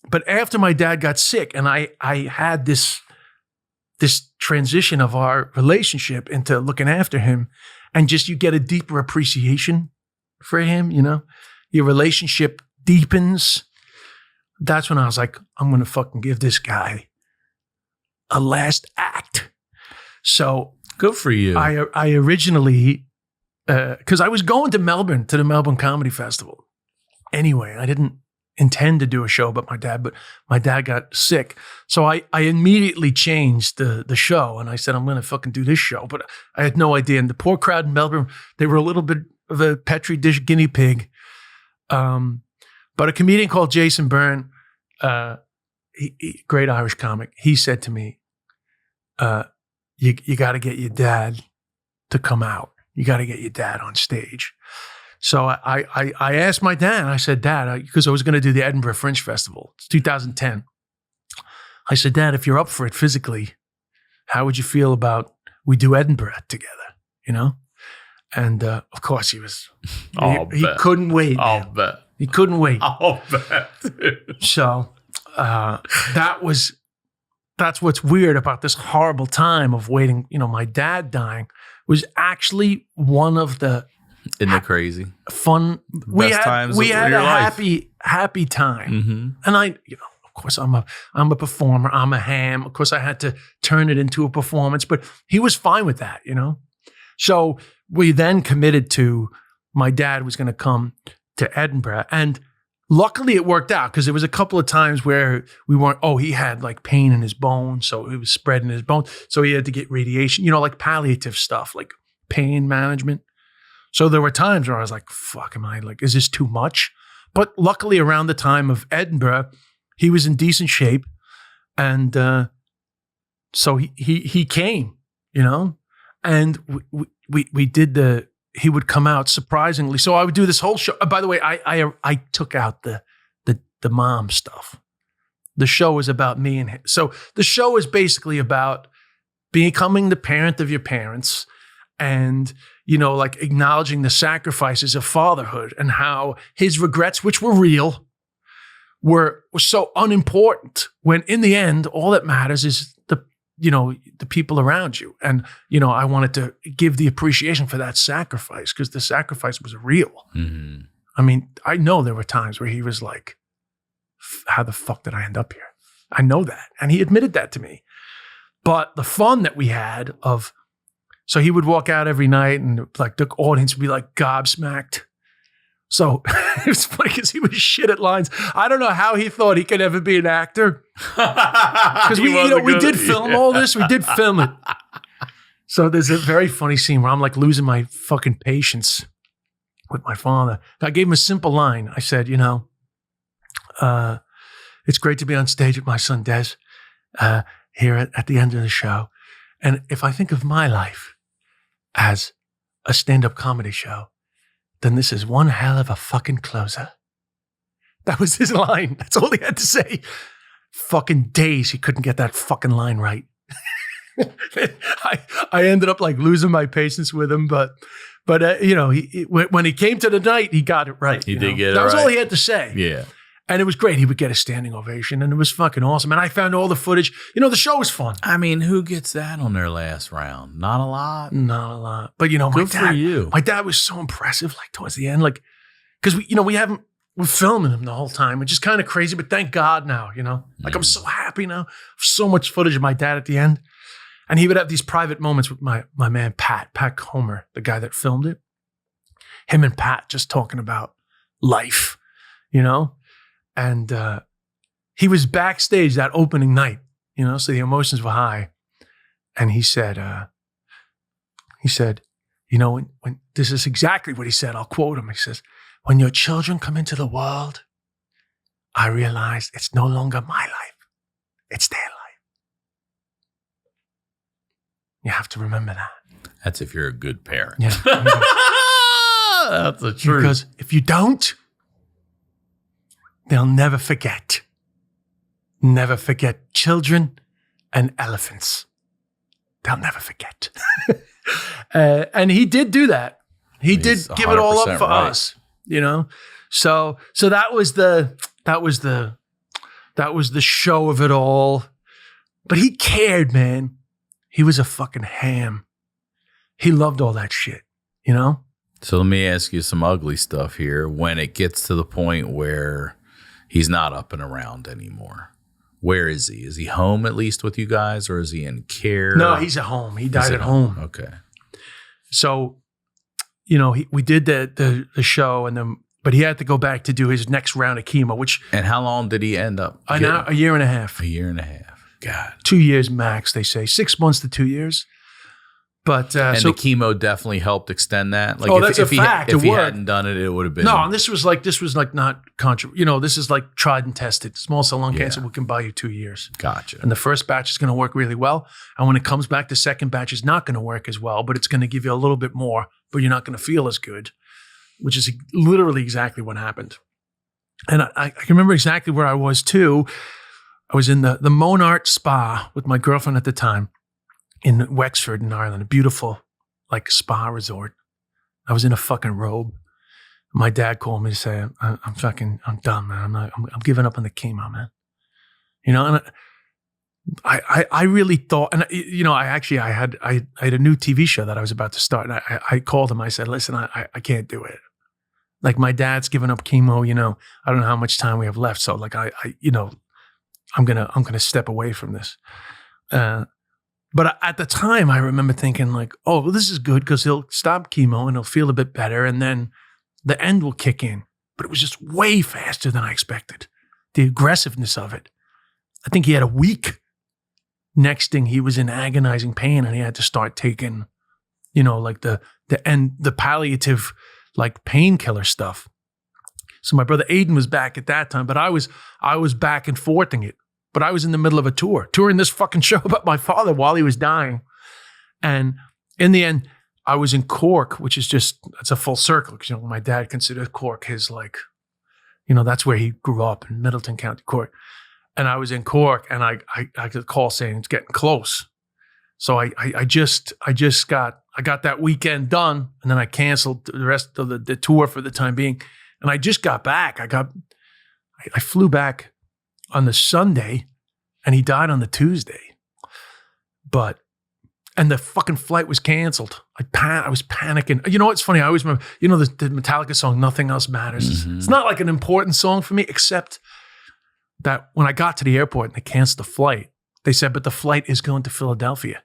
But after my dad got sick and I had this transition of our relationship into looking after him, and just you get a deeper appreciation for him, you know, your relationship deepens. That's when I was like, I'm going to fucking give this guy a last act. So good for you. I originally, because I was going to Melbourne, to the Melbourne Comedy Festival. Anyway, I didn't intend to do a show about my dad, but my dad got sick. So I immediately changed the show, and I said, I'm going to fucking do this show. But I had no idea. And the poor crowd in Melbourne, they were a little bit of a Petri dish guinea pig. But a comedian called Jason Byrne, great Irish comic, he said to me, you got to get your dad to come out. You got to get your dad on stage. So I asked my dad, I said, Dad, because I was going to do the Edinburgh Fringe Festival. It's 2010. I said, Dad, if you're up for it physically, how would you feel about we do Edinburgh together, you know? And of course he was, he couldn't wait. I'll bet. He couldn't wait. I'll bet. Dude. So that's what's weird about this horrible time of waiting. You know, my dad dying was actually one of the crazy fun. We had a happy time, and of course, I'm a performer. I'm a ham. Of course, I had to turn it into a performance, but he was fine with that, you know. So we then committed to my dad was going to come to Edinburgh, and luckily it worked out because there was a couple of times where we weren't. Oh, he had like pain in his bones, so it was spreading his bones, so he had to get radiation. You know, like palliative stuff, like pain management. So there were times where I was like, fuck, is this too much? But luckily around the time of Edinburgh, he was in decent shape. And so he came, you know, and we did he would come out surprisingly. So I would do this whole show. By the way, I took out the mom stuff. The show was about me and him. So the show is basically about becoming the parent of your parents and, you know, like acknowledging the sacrifices of fatherhood and how his regrets, which were real, were so unimportant when in the end, all that matters is the people around you. And, you know, I wanted to give the appreciation for that sacrifice because the sacrifice was real. Mm-hmm. I mean, I know there were times where he was like, how the fuck did I end up here? I know that. And he admitted that to me. But the fun that we had so he would walk out every night and like the audience would be like gobsmacked. So it was funny because he was shit at lines. I don't know how he thought he could ever be an actor. Because we did film all this. We did film it. So there's a very funny scene where I'm like losing my fucking patience with my father. I gave him a simple line. I said, it's great to be on stage with my son Des here at the end of the show. And if I think of my life as a stand-up comedy show, then this is one hell of a fucking closer. That was his line. That's all he had to say. Fucking days he couldn't get that fucking line right. I ended up like losing my patience with him, but when he came to the night, he got it right. He did get it right. That was all he had to say. Yeah. And it was great. He would get a standing ovation, and it was fucking awesome. And I found all the footage. The show was fun. I mean, who gets that on their last round? Not a lot. Not a lot. But my dad was so impressive. Like towards the end, like because we're filming him the whole time, which is kind of crazy. But thank God now, like I'm so happy now. So much footage of my dad at the end, and he would have these private moments with my man Pat Comer, the guy that filmed it. Him and Pat just talking about life, And he was backstage that opening night, so the emotions were high. And he said, when this is exactly what he said. I'll quote him. He says, "When your children come into the world, I realize it's no longer my life. It's their life." You have to remember that. That's if you're a good parent. Yeah. That's the truth. Because if you don't, they'll never forget. Never forget children and elephants. They'll never forget. And he did do that. He did give it all up for us, So that was the show of it all. But he cared, man. He was a fucking ham. He loved all that shit, So let me ask you some ugly stuff here. When it gets to the point where he's not up and around anymore, where is he? Is he home at least with you guys, or is he in care? No, he's at home. He died at home. Okay. So, we did the show, but he had to go back to do his next round of chemo. And how long did he end up? A year and a half. A year and a half. God. 2 years max, they say. 6 months to 2 years. But the chemo definitely helped extend that. Like that's a fact. If he hadn't done it, it would have been. No, and this was like not controversial. This is like tried and tested. Small cell lung cancer, we can buy you 2 years. Gotcha. And the first batch is going to work really well. And when it comes back, the second batch is not going to work as well, but it's going to give you a little bit more, but you're not going to feel as good, which is literally exactly what happened. And I can remember exactly where I was too. I was in the Monart Spa with my girlfriend at the time, in Wexford in Ireland, a beautiful like spa resort. I was in a fucking robe. My dad called me to say, I'm done, man. I'm giving up on the chemo, man. And I really thought, and I had a new TV show that I was about to start, and I called him. I said, listen, I can't do it. Like my dad's giving up chemo. I don't know how much time we have left, so like I'm gonna step away from this. But at the time, I remember thinking like, oh, well, this is good because he'll stop chemo and he'll feel a bit better, and then the end will kick in. But it was just way faster than I expected. The aggressiveness of it. I think he had a week. Next thing, he was in agonizing pain, and he had to start taking, like the palliative, like painkiller stuff. So my brother Aiden was back at that time, but I was back and forthing it. But I was in the middle of a touring this fucking show about my father while he was dying. And in the end, I was in Cork, which is it's a full circle. Because, my dad considered Cork his that's where he grew up in Middleton County, Cork. And I was in Cork, and I got a call saying it's getting close. So I got that weekend done, and then I canceled the rest of the tour for the time being. And I just got back. I flew back on the Sunday, and he died on the Tuesday. And the fucking flight was canceled. I was panicking. It's funny. I always remember, the Metallica song, Nothing Else Matters. Mm-hmm. It's not like an important song for me, except that when I got to the airport and they canceled the flight, they said, but the flight is going to Philadelphia.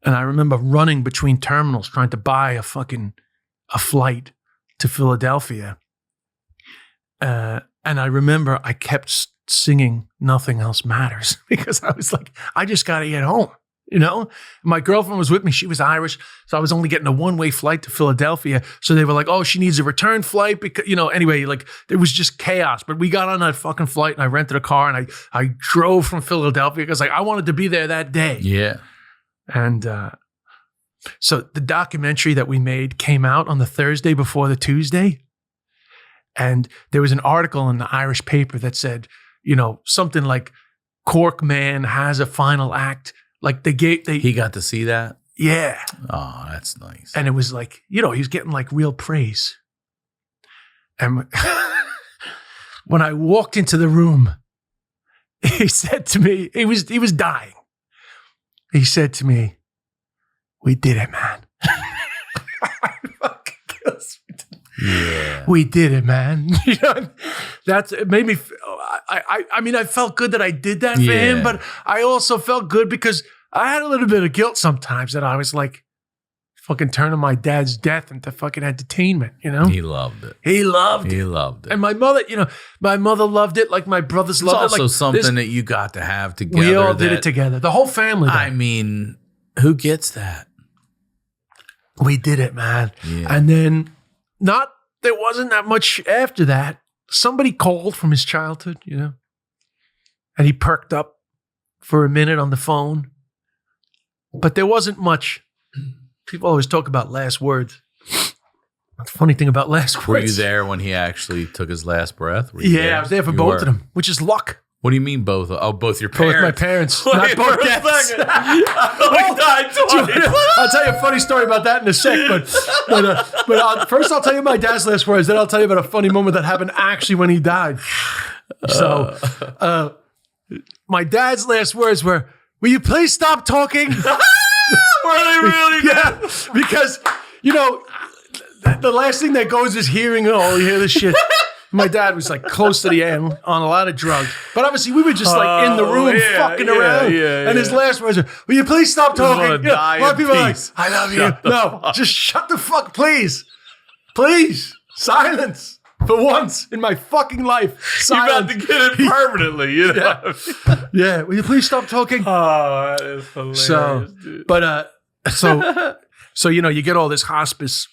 And I remember running between terminals trying to buy a flight to Philadelphia. And I remember I kept singing Nothing Else Matters because I was like, I just got to get home. My girlfriend was with me. She was Irish. So I was only getting a one-way flight to Philadelphia. So they were like, oh, she needs a return flight because, anyway, like it was just chaos. But we got on that fucking flight and I rented a car and I drove from Philadelphia because I wanted to be there that day. Yeah. And so the documentary that we made came out on the Thursday before the Tuesday. And there was an article in the Irish paper that said, something like Cork Man has a final act. Like he got to see that? Yeah. Oh, that's nice. And it was like, he was getting like real praise. And when I walked into the room, he said to me, he was dying. He said to me, we did it, man. Yeah. We did it, man. It made me. I felt good that I did that for him, but I also felt good because I had a little bit of guilt sometimes that I was like, fucking turning my dad's death into fucking entertainment. He loved it. He loved it. And my mother, loved it. Like my brothers loved it. It's also something that you got to have together. We all did it together. The whole family. I mean, who gets that? We did it, man. Yeah. And then. There wasn't that much after that. Somebody called from his childhood, and he perked up for a minute on the phone. But there wasn't much. People always talk about last words. The funny thing about last words. Were you there when he actually took his last breath? Yeah, I was there for both of them, which is luck. What do you mean both? Oh, both your parents? Both my parents. Not both deaths. I'll tell you a funny story about that in a sec. But first I'll tell you my dad's last words. Then I'll tell you about a funny moment that happened actually when he died. So my dad's last words were, will you please stop talking? Were they really? Yeah, because, the last thing that goes is hearing, you hear this shit. My dad was like close to the end on a lot of drugs. But obviously we were just like in the room fucking around. And his last words were, will you please stop talking? A lot of people are like, I love you. No, just shut the fuck, please. Please. Silence. For once in my fucking life. Silence. You're about to get it permanently, Yeah. Will you please stop talking? Oh, that is hilarious, dude. But, so you get all this hospice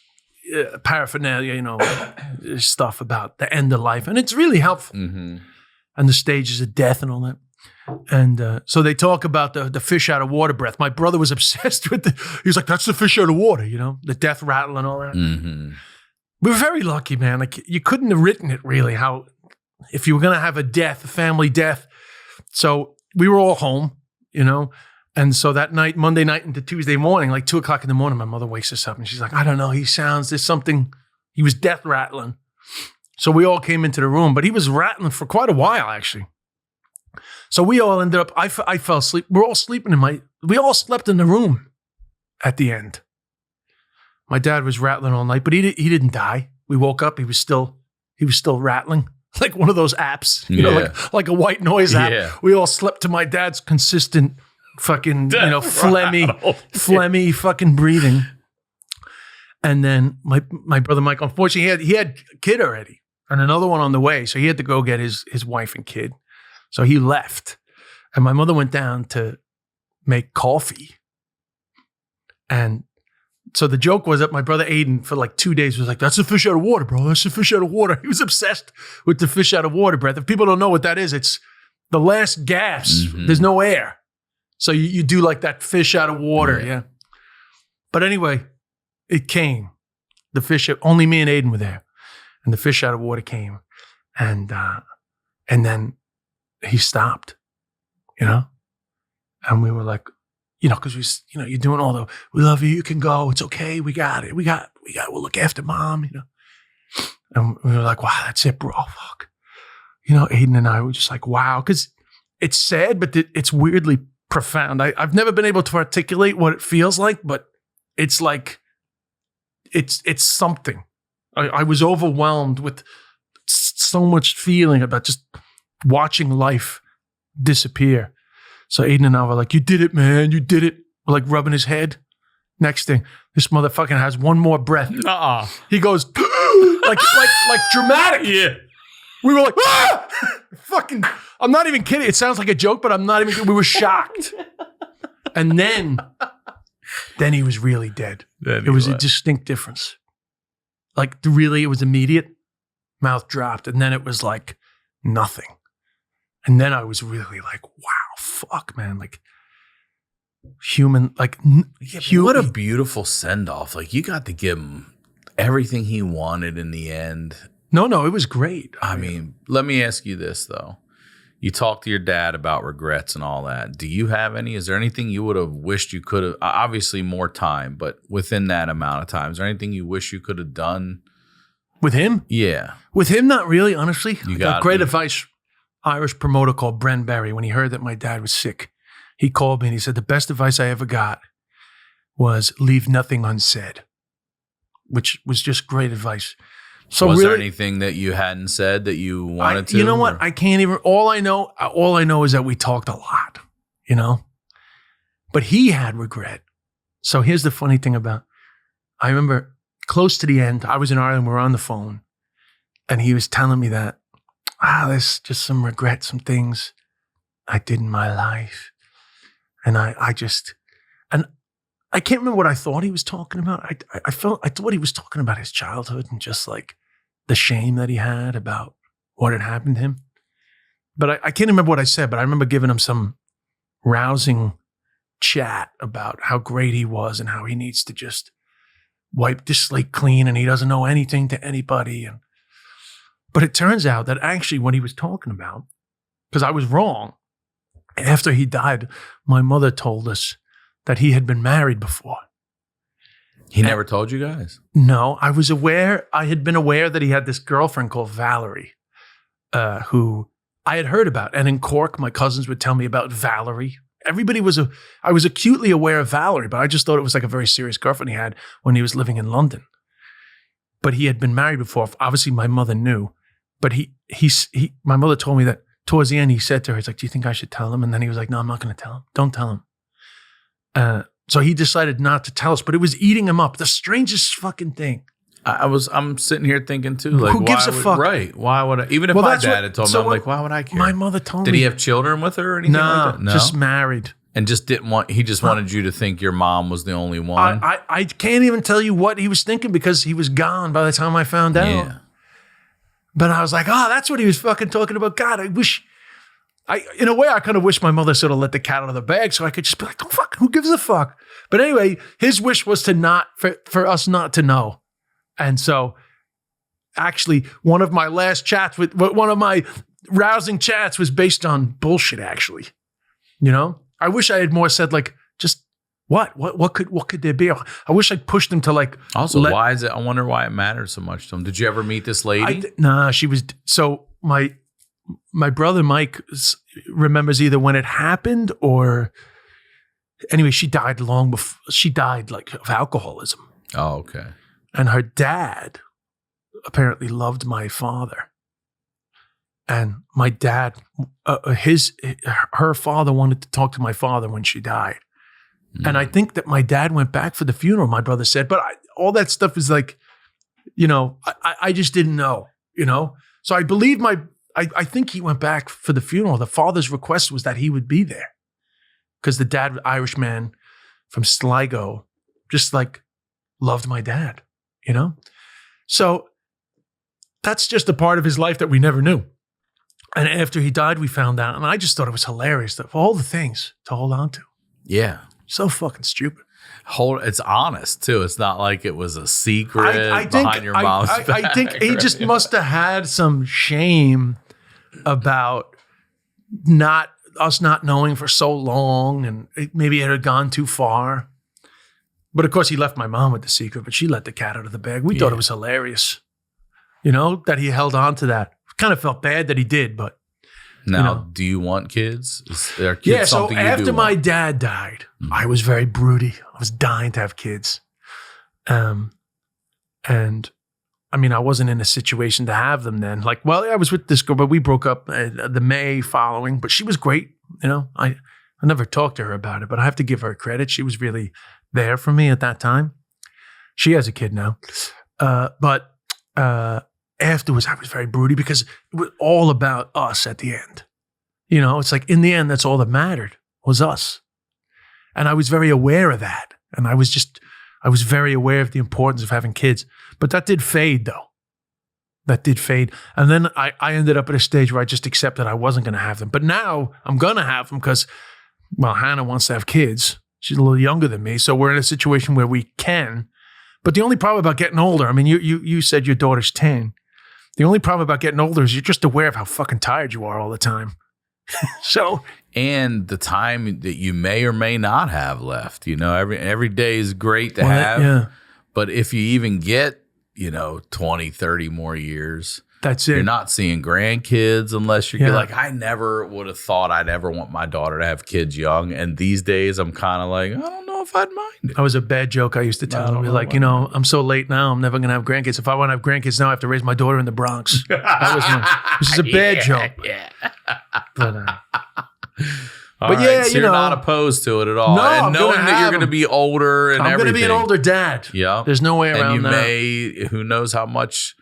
paraphernalia, stuff about the end of life. And it's really helpful. Mm-hmm. And the stages of death and all that. And so they talk about the fish out of water breath. My brother was obsessed with he was like, that's the fish out of water, the death rattle and all that. Mm-hmm. We were very lucky, man. Like you couldn't have written it really how, if you were going to have a family death. So we were all home, And so that night, Monday night into Tuesday morning, like 2:00 in the morning, my mother wakes us up and she's like, I don't know, there's something, he was death rattling. So we all came into the room, but he was rattling for quite a while, actually. So we all ended up, I fell asleep. We're all sleeping we all slept in the room at the end. My dad was rattling all night, but he didn't die. We woke up, he was still rattling. Like one of those apps, like a white noise app. Yeah. We all slept to my dad's consistent fucking, phlegmy fucking breathing. And then my brother Mike, unfortunately, he had a kid already and another one on the way. So he had to go get his wife and kid. So he left. And my mother went down to make coffee. And so the joke was that my brother Aiden for like 2 days was like, that's a fish out of water, bro. That's a fish out of water. He was obsessed with the fish out of water breath. If people don't know what that is, it's the last gas. Mm-hmm. There's no air. So you do like that fish out of water, yeah. But anyway, it came. The fish, only me and Aiden were there. And the fish out of water came. And then he stopped, And we were like, because you're doing all the, we love you, you can go, it's okay, we got it. We'll look after mom, And we were like, wow, that's it, bro, fuck. Aiden and I were just like, wow, because it's sad, but it's weirdly profound. I've never been able to articulate what it feels like, but it's like, it's something. I was overwhelmed with so much feeling about just watching life disappear. So Aiden and I were like, you did it, man. You did it. We're like rubbing his head. Next thing, this motherfucker has one more breath. He goes, like dramatic. Yeah. We were like, ah! Fucking, I'm not even kidding. It sounds like a joke, but I'm not even kidding. We were shocked. And then he was really dead. It was a distinct difference. Like really, it was immediate. Mouth dropped. And then it was like nothing. And then I was really like, wow, fuck, man. Like, human, like, what a beautiful send off. Like, you got to give him everything he wanted in the end. No, it was great. I mean, let me ask you this, though. You talked to your dad about regrets and all that. Do you have any? Is there anything you would have wished you could have? Obviously, more time, but within that amount of time, is there anything you wish you could have done? With him? Yeah. With him, not really, honestly. You I got great advice. Irish promoter called Bren Berry, when he heard that my dad was sick, he called me and he said, the best advice I ever got was leave nothing unsaid, which was just great advice. So was really, there anything that you hadn't said that you wanted to? You know what? I can't even, all I know is that we talked a lot, you know, but he had regret. So here's the funny thing I remember close to the end, I was in Ireland, we were on the phone and he was telling me that, there's just some regret, some things I did in my life. And I can't remember what I thought he was talking about. I thought he was talking about his childhood and just like the shame that he had about what had happened to him. But I can't remember what I said, but I remember giving him some rousing chat about how great he was and how he needs to just wipe this slate clean and he doesn't know anything to anybody. But it turns out that actually what he was talking about, because I was wrong, after he died, my mother told us that he had been married before. He never told you guys? No, I had been aware that he had this girlfriend called Valerie, who I had heard about. And in Cork, my cousins would tell me about Valerie. I was acutely aware of Valerie, but I just thought it was like a very serious girlfriend he had when he was living in London. But he had been married before. Obviously, my mother knew. But my mother told me that towards the end, he said to her, he's like, do you think I should tell him? And then he was like, no, I'm not going to tell him. Don't tell him. So he decided not to tell us, but it was eating him up. The strangest fucking thing. I'm sitting here thinking too, like, who gives a fuck? Right. Why would I? Even if my dad had told me, I'm like, why would I care? My mother told me. Did he have children with her or anything like that? No, just married. And just he just wanted you to think your mom was the only one? I can't even tell you what he was thinking because he was gone by the time I found out. Yeah. But I was like, that's what he was fucking talking about. God, in a way, I kind of wish my mother sort of let the cat out of the bag so I could just be like, oh, fuck, who gives a fuck? But anyway, his wish was for us not to know. And so actually, one of my rousing chats was based on bullshit, actually. You know? I wish I had more said like, just what could there be? I wish I'd pushed him to like. Also, why is it? I wonder why it mattered so much to him. Did you ever meet this lady? Nah, she was, so my brother Mike remembers either when it happened or anyway, she died long before. She died like of alcoholism. Oh, okay. And her dad apparently loved my father. And my dad, her father wanted to talk to my father when she died. Mm. And I think that my dad went back for the funeral, my brother said, but all that stuff is like, you know, I just didn't know, you know? So I believe I think he went back for the funeral. The father's request was that he would be there because the dad, Irish man from Sligo, just like loved my dad, you know? So that's just a part of his life that we never knew. And after he died, we found out, and I just thought it was hilarious that all the things to hold on to. Yeah. So fucking stupid. It's honest too. It's not like it was a secret behind your mom's back. I think he just must have had some shame about us not knowing for so long, and maybe it had gone too far. But of course, he left my mom with the secret, but she let the cat out of the bag. We thought it was hilarious, you know, that he held on to that. Kind of felt bad that he did, but now, you know. Do you want kids? Is there kids so after my dad died, I was very broody. I was dying to have kids. And I mean, I wasn't in a situation to have them then. Like, well, I was with this girl, but we broke up the May following, but she was great. You know, I never talked to her about it, but I have to give her credit. She was really there for me at that time. She has a kid now. But afterwards, I was very broody because it was all about us at the end. You know, it's like in the end, that's all that mattered was us. And I was very aware of that. And I was very aware of the importance of having kids. But that did fade, though. That did fade. And then I ended up at a stage where I just accepted I wasn't going to have them. But now I'm going to have them because, well, Hannah wants to have kids. She's a little younger than me. So we're in a situation where we can. But the only problem about getting older, I mean, you said your daughter's 10. The only problem about getting older is you're just aware of how fucking tired you are all the time. So, and the time that you may or may not have left, you know, every day is great to have. Yeah. But if you even get, 20, 30 more years, that's it. You're not seeing grandkids unless you're like, I never would have thought I'd ever want my daughter to have kids young. And these days I'm kind of like, I don't know if I'd mind it. That was a bad joke I used to tell them. Like, I'm so late now, I'm never going to have grandkids. If I want to have grandkids now, I have to raise my daughter in the Bronx. Which is a bad joke. Yeah. But so you're not opposed to it at all. No, and knowing that you're going to be older and I'm going to be an older dad. Yeah. There's no way around that. And who knows how much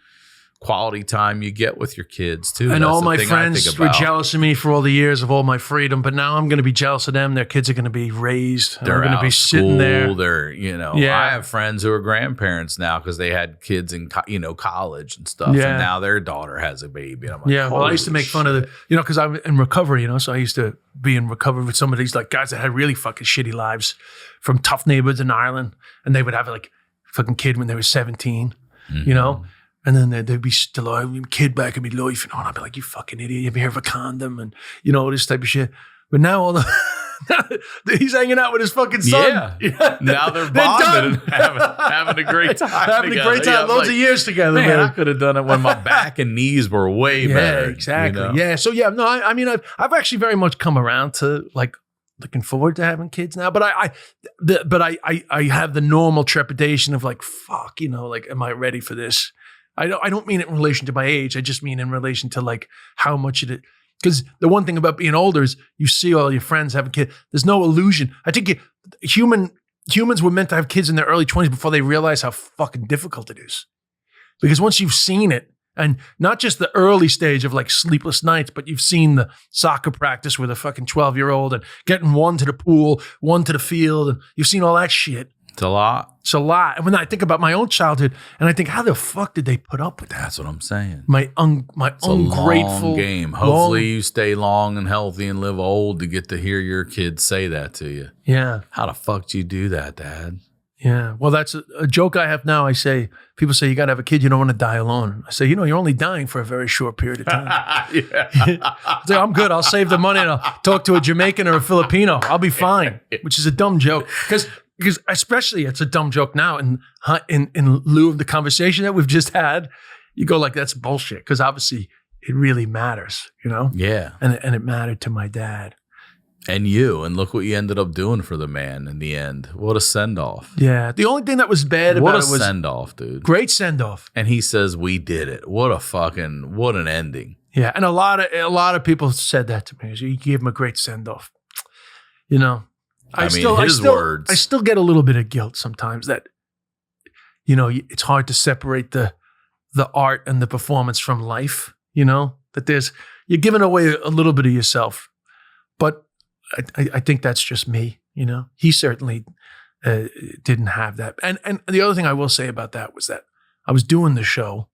quality time you get with your kids too. And all my friends were jealous of me for all the years of all my freedom, but now I'm going to be jealous of them. Their kids are going to be raised. They're going to be sitting there. They're, I have friends who are grandparents now because they had kids in, college and stuff. Yeah. And now their daughter has a baby. And I'm like, well, I used to make fun of the, because I'm in recovery, so I used to be in recovery with some of these like guys that had really fucking shitty lives from tough neighborhoods in Ireland. And they would have like fucking kid when they were 17, And then they'd be still, kid back in my life. And I'd be like, you fucking idiot. You ever hear of a condom? And, this type of shit. But now he's hanging out with his fucking son. Yeah. Now they're bonding and having a great time having a great time. Loads of years together, man. I could have done it when my back and knees were way better. Exactly. Yeah. So, I mean, I've actually very much come around to, like, looking forward to having kids now, but I have the normal trepidation of like, fuck, like, am I ready for this? I don't mean it in relation to my age. I just mean in relation to like how much it, because the one thing about being older is you see all your friends having kids. There's no illusion. I think humans were meant to have kids in their early 20s before they realize how fucking difficult it is. Because once you've seen it, and not just the early stage of like sleepless nights, but you've seen the soccer practice with a fucking 12-year-old and getting one to the pool, one to the field, and you've seen all that shit. It's a lot. It's a lot. And when I think about my own childhood, and I think, how the fuck did they put up with that? That's what I'm saying. My it's ungrateful a long game. Hopefully you stay long and healthy and live old to get to hear your kids say that to you. Yeah. How the fuck do you do that, Dad? Yeah. Well, that's a joke I have now. I say, people say, you got to have a kid. You don't want to die alone. I say, you're only dying for a very short period of time. I say, I'm good. I'll save the money and I'll talk to a Jamaican or a Filipino. I'll be fine, which is a dumb joke. Because especially it's a dumb joke now in lieu of the conversation that we've just had, you go like, that's bullshit. Because obviously it really matters, Yeah. And it mattered to my dad. And look what you ended up doing for the man in the end. What a send-off. Yeah. The only thing that was bad about it was... What a send-off, dude. Great send-off. And he says, we did it. What an ending. Yeah. And a lot of people said that to me. You gave him a great send-off. His words. I still get a little bit of guilt sometimes that, it's hard to separate the art and the performance from life, that you're giving away a little bit of yourself. But I think that's just me, He certainly didn't have that. And the other thing I will say about that was that I was doing the show,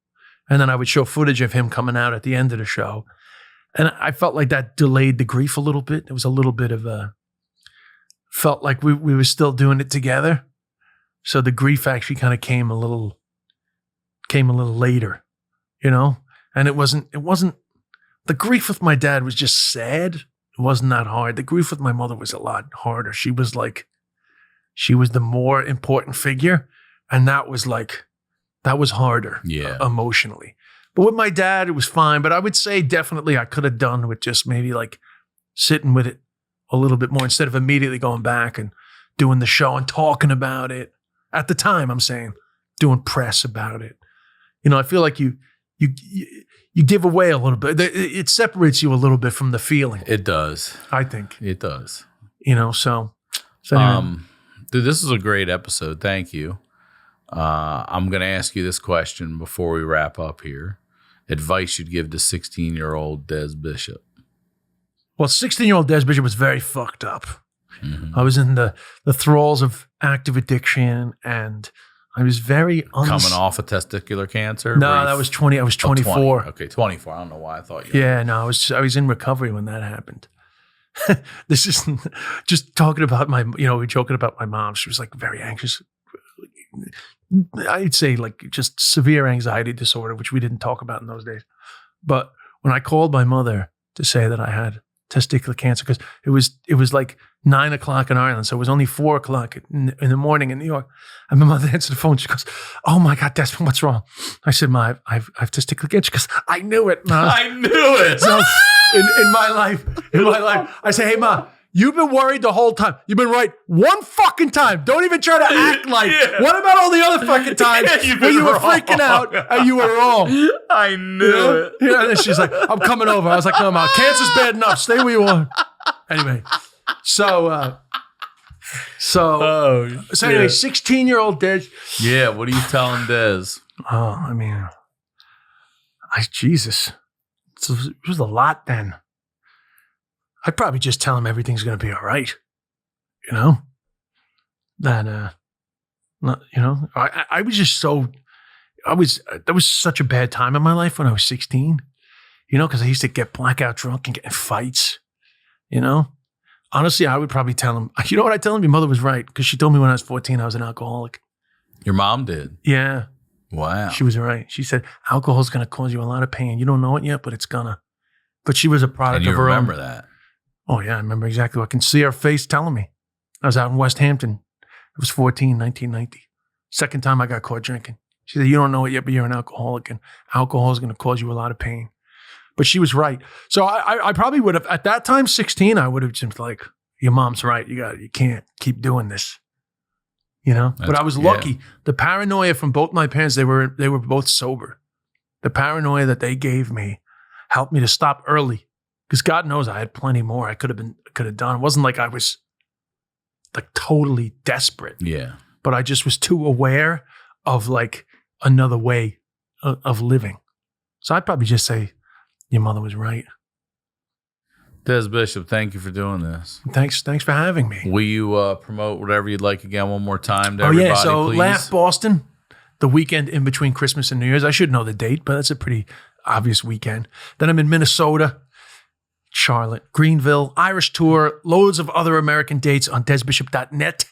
and then I would show footage of him coming out at the end of the show. And I felt like that delayed the grief a little bit. It was a little bit of felt like we were still doing it together. So the grief actually kind of came a little later, And it wasn't, the grief with my dad was just sad. It wasn't that hard. The grief with my mother was a lot harder. She was the more important figure. And that was harder emotionally. But with my dad, it was fine. But I would say definitely I could have done with just maybe like sitting with it a little bit more instead of immediately going back and doing the show and talking about it. At the time, I'm saying, doing press about it. I feel like you give away a little bit. It separates you a little bit from the feeling. It does. I think It does. So anyway. Dude, this is a great episode. Thank you. I'm going to ask you this question before we wrap up here. Advice you'd give to 16-year-old Des Bishop. Well, 16-year-old Des Bishop was very fucked up. Mm-hmm. I was in the thralls of active addiction, and I was very Coming off of testicular cancer? No, that was 20. I was 24. 20. Okay, 24. I don't know why I thought you. Yeah, no, I was in recovery when that happened. This is just talking about we're joking about my mom. She was like very anxious. I'd say like just severe anxiety disorder, which we didn't talk about in those days. But when I called my mother to say that I had testicular cancer, because it was like 9 o'clock in Ireland, so it was only 4 o'clock in the morning in New York. And my mother answered the phone. She goes, "Oh my God, Desmond, what's wrong?" I said, "Ma, I've testicular cancer." She goes, "I knew it, Ma." I knew it. So in my life, I say, "Hey, Ma, you've been worried the whole time. You've been right one fucking time. Don't even try to act like. Yeah. What about all the other fucking times when you were freaking out and you were wrong?" I knew it. Yeah, and then she's like, "I'm coming over." I was like, "No, Ma, cancer's bad enough. Stay where you are." Anyway, so anyway, 16-year-old Des. Yeah, what are you telling Des? Oh, I mean, Jesus. It was a lot then. I'd probably just tell him everything's going to be all right. That I was just that was such a bad time in my life when I was 16, because I used to get blackout drunk and get in fights, Honestly, I would probably tell him, you know what I tell him? Your mother was right, because she told me when I was 14 I was an alcoholic. Your mom did? Yeah. Wow. She was right. She said, alcohol's going to cause you a lot of pain. You don't know it yet, but it's gonna. But she was a product of her own. And you remember that? Oh, yeah, I remember exactly. I can see her face telling me. I was out in West Hampton. It was 1990. Second time I got caught drinking. She said, "You don't know it yet, but you're an alcoholic, and alcohol is going to cause you a lot of pain." But she was right. So I probably would have, at that time, 16, I would have just like, "Your mom's right. You can't keep doing this." But I was lucky. Yeah. The paranoia from both my parents, they were both sober. The paranoia that they gave me helped me to stop early, because God knows I had plenty more I could have done. It wasn't like I was like totally desperate. Yeah. But I just was too aware of like another way of living. So I'd probably just say, your mother was right. Des Bishop, thank you for doing this. Thanks for having me. Will you promote whatever you'd like again one more time to everybody, so please? Laugh Boston, the weekend in between Christmas and New Year's. I should know the date, but that's a pretty obvious weekend. Then I'm in Minnesota, Charlotte, Greenville, Irish tour, loads of other American dates on desbishop.net,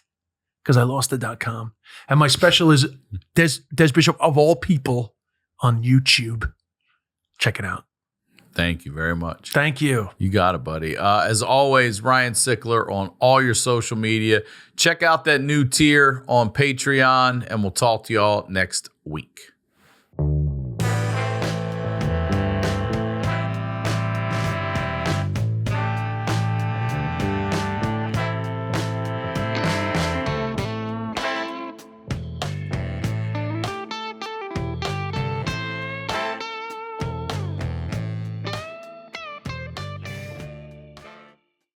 because I lost the .com. And my special is Des Bishop of all people on YouTube. Check it out. Thank you very much. Thank you. You got it, buddy. As always, Ryan Sickler on all your social media. Check out that new tier on Patreon, and we'll talk to y'all next week.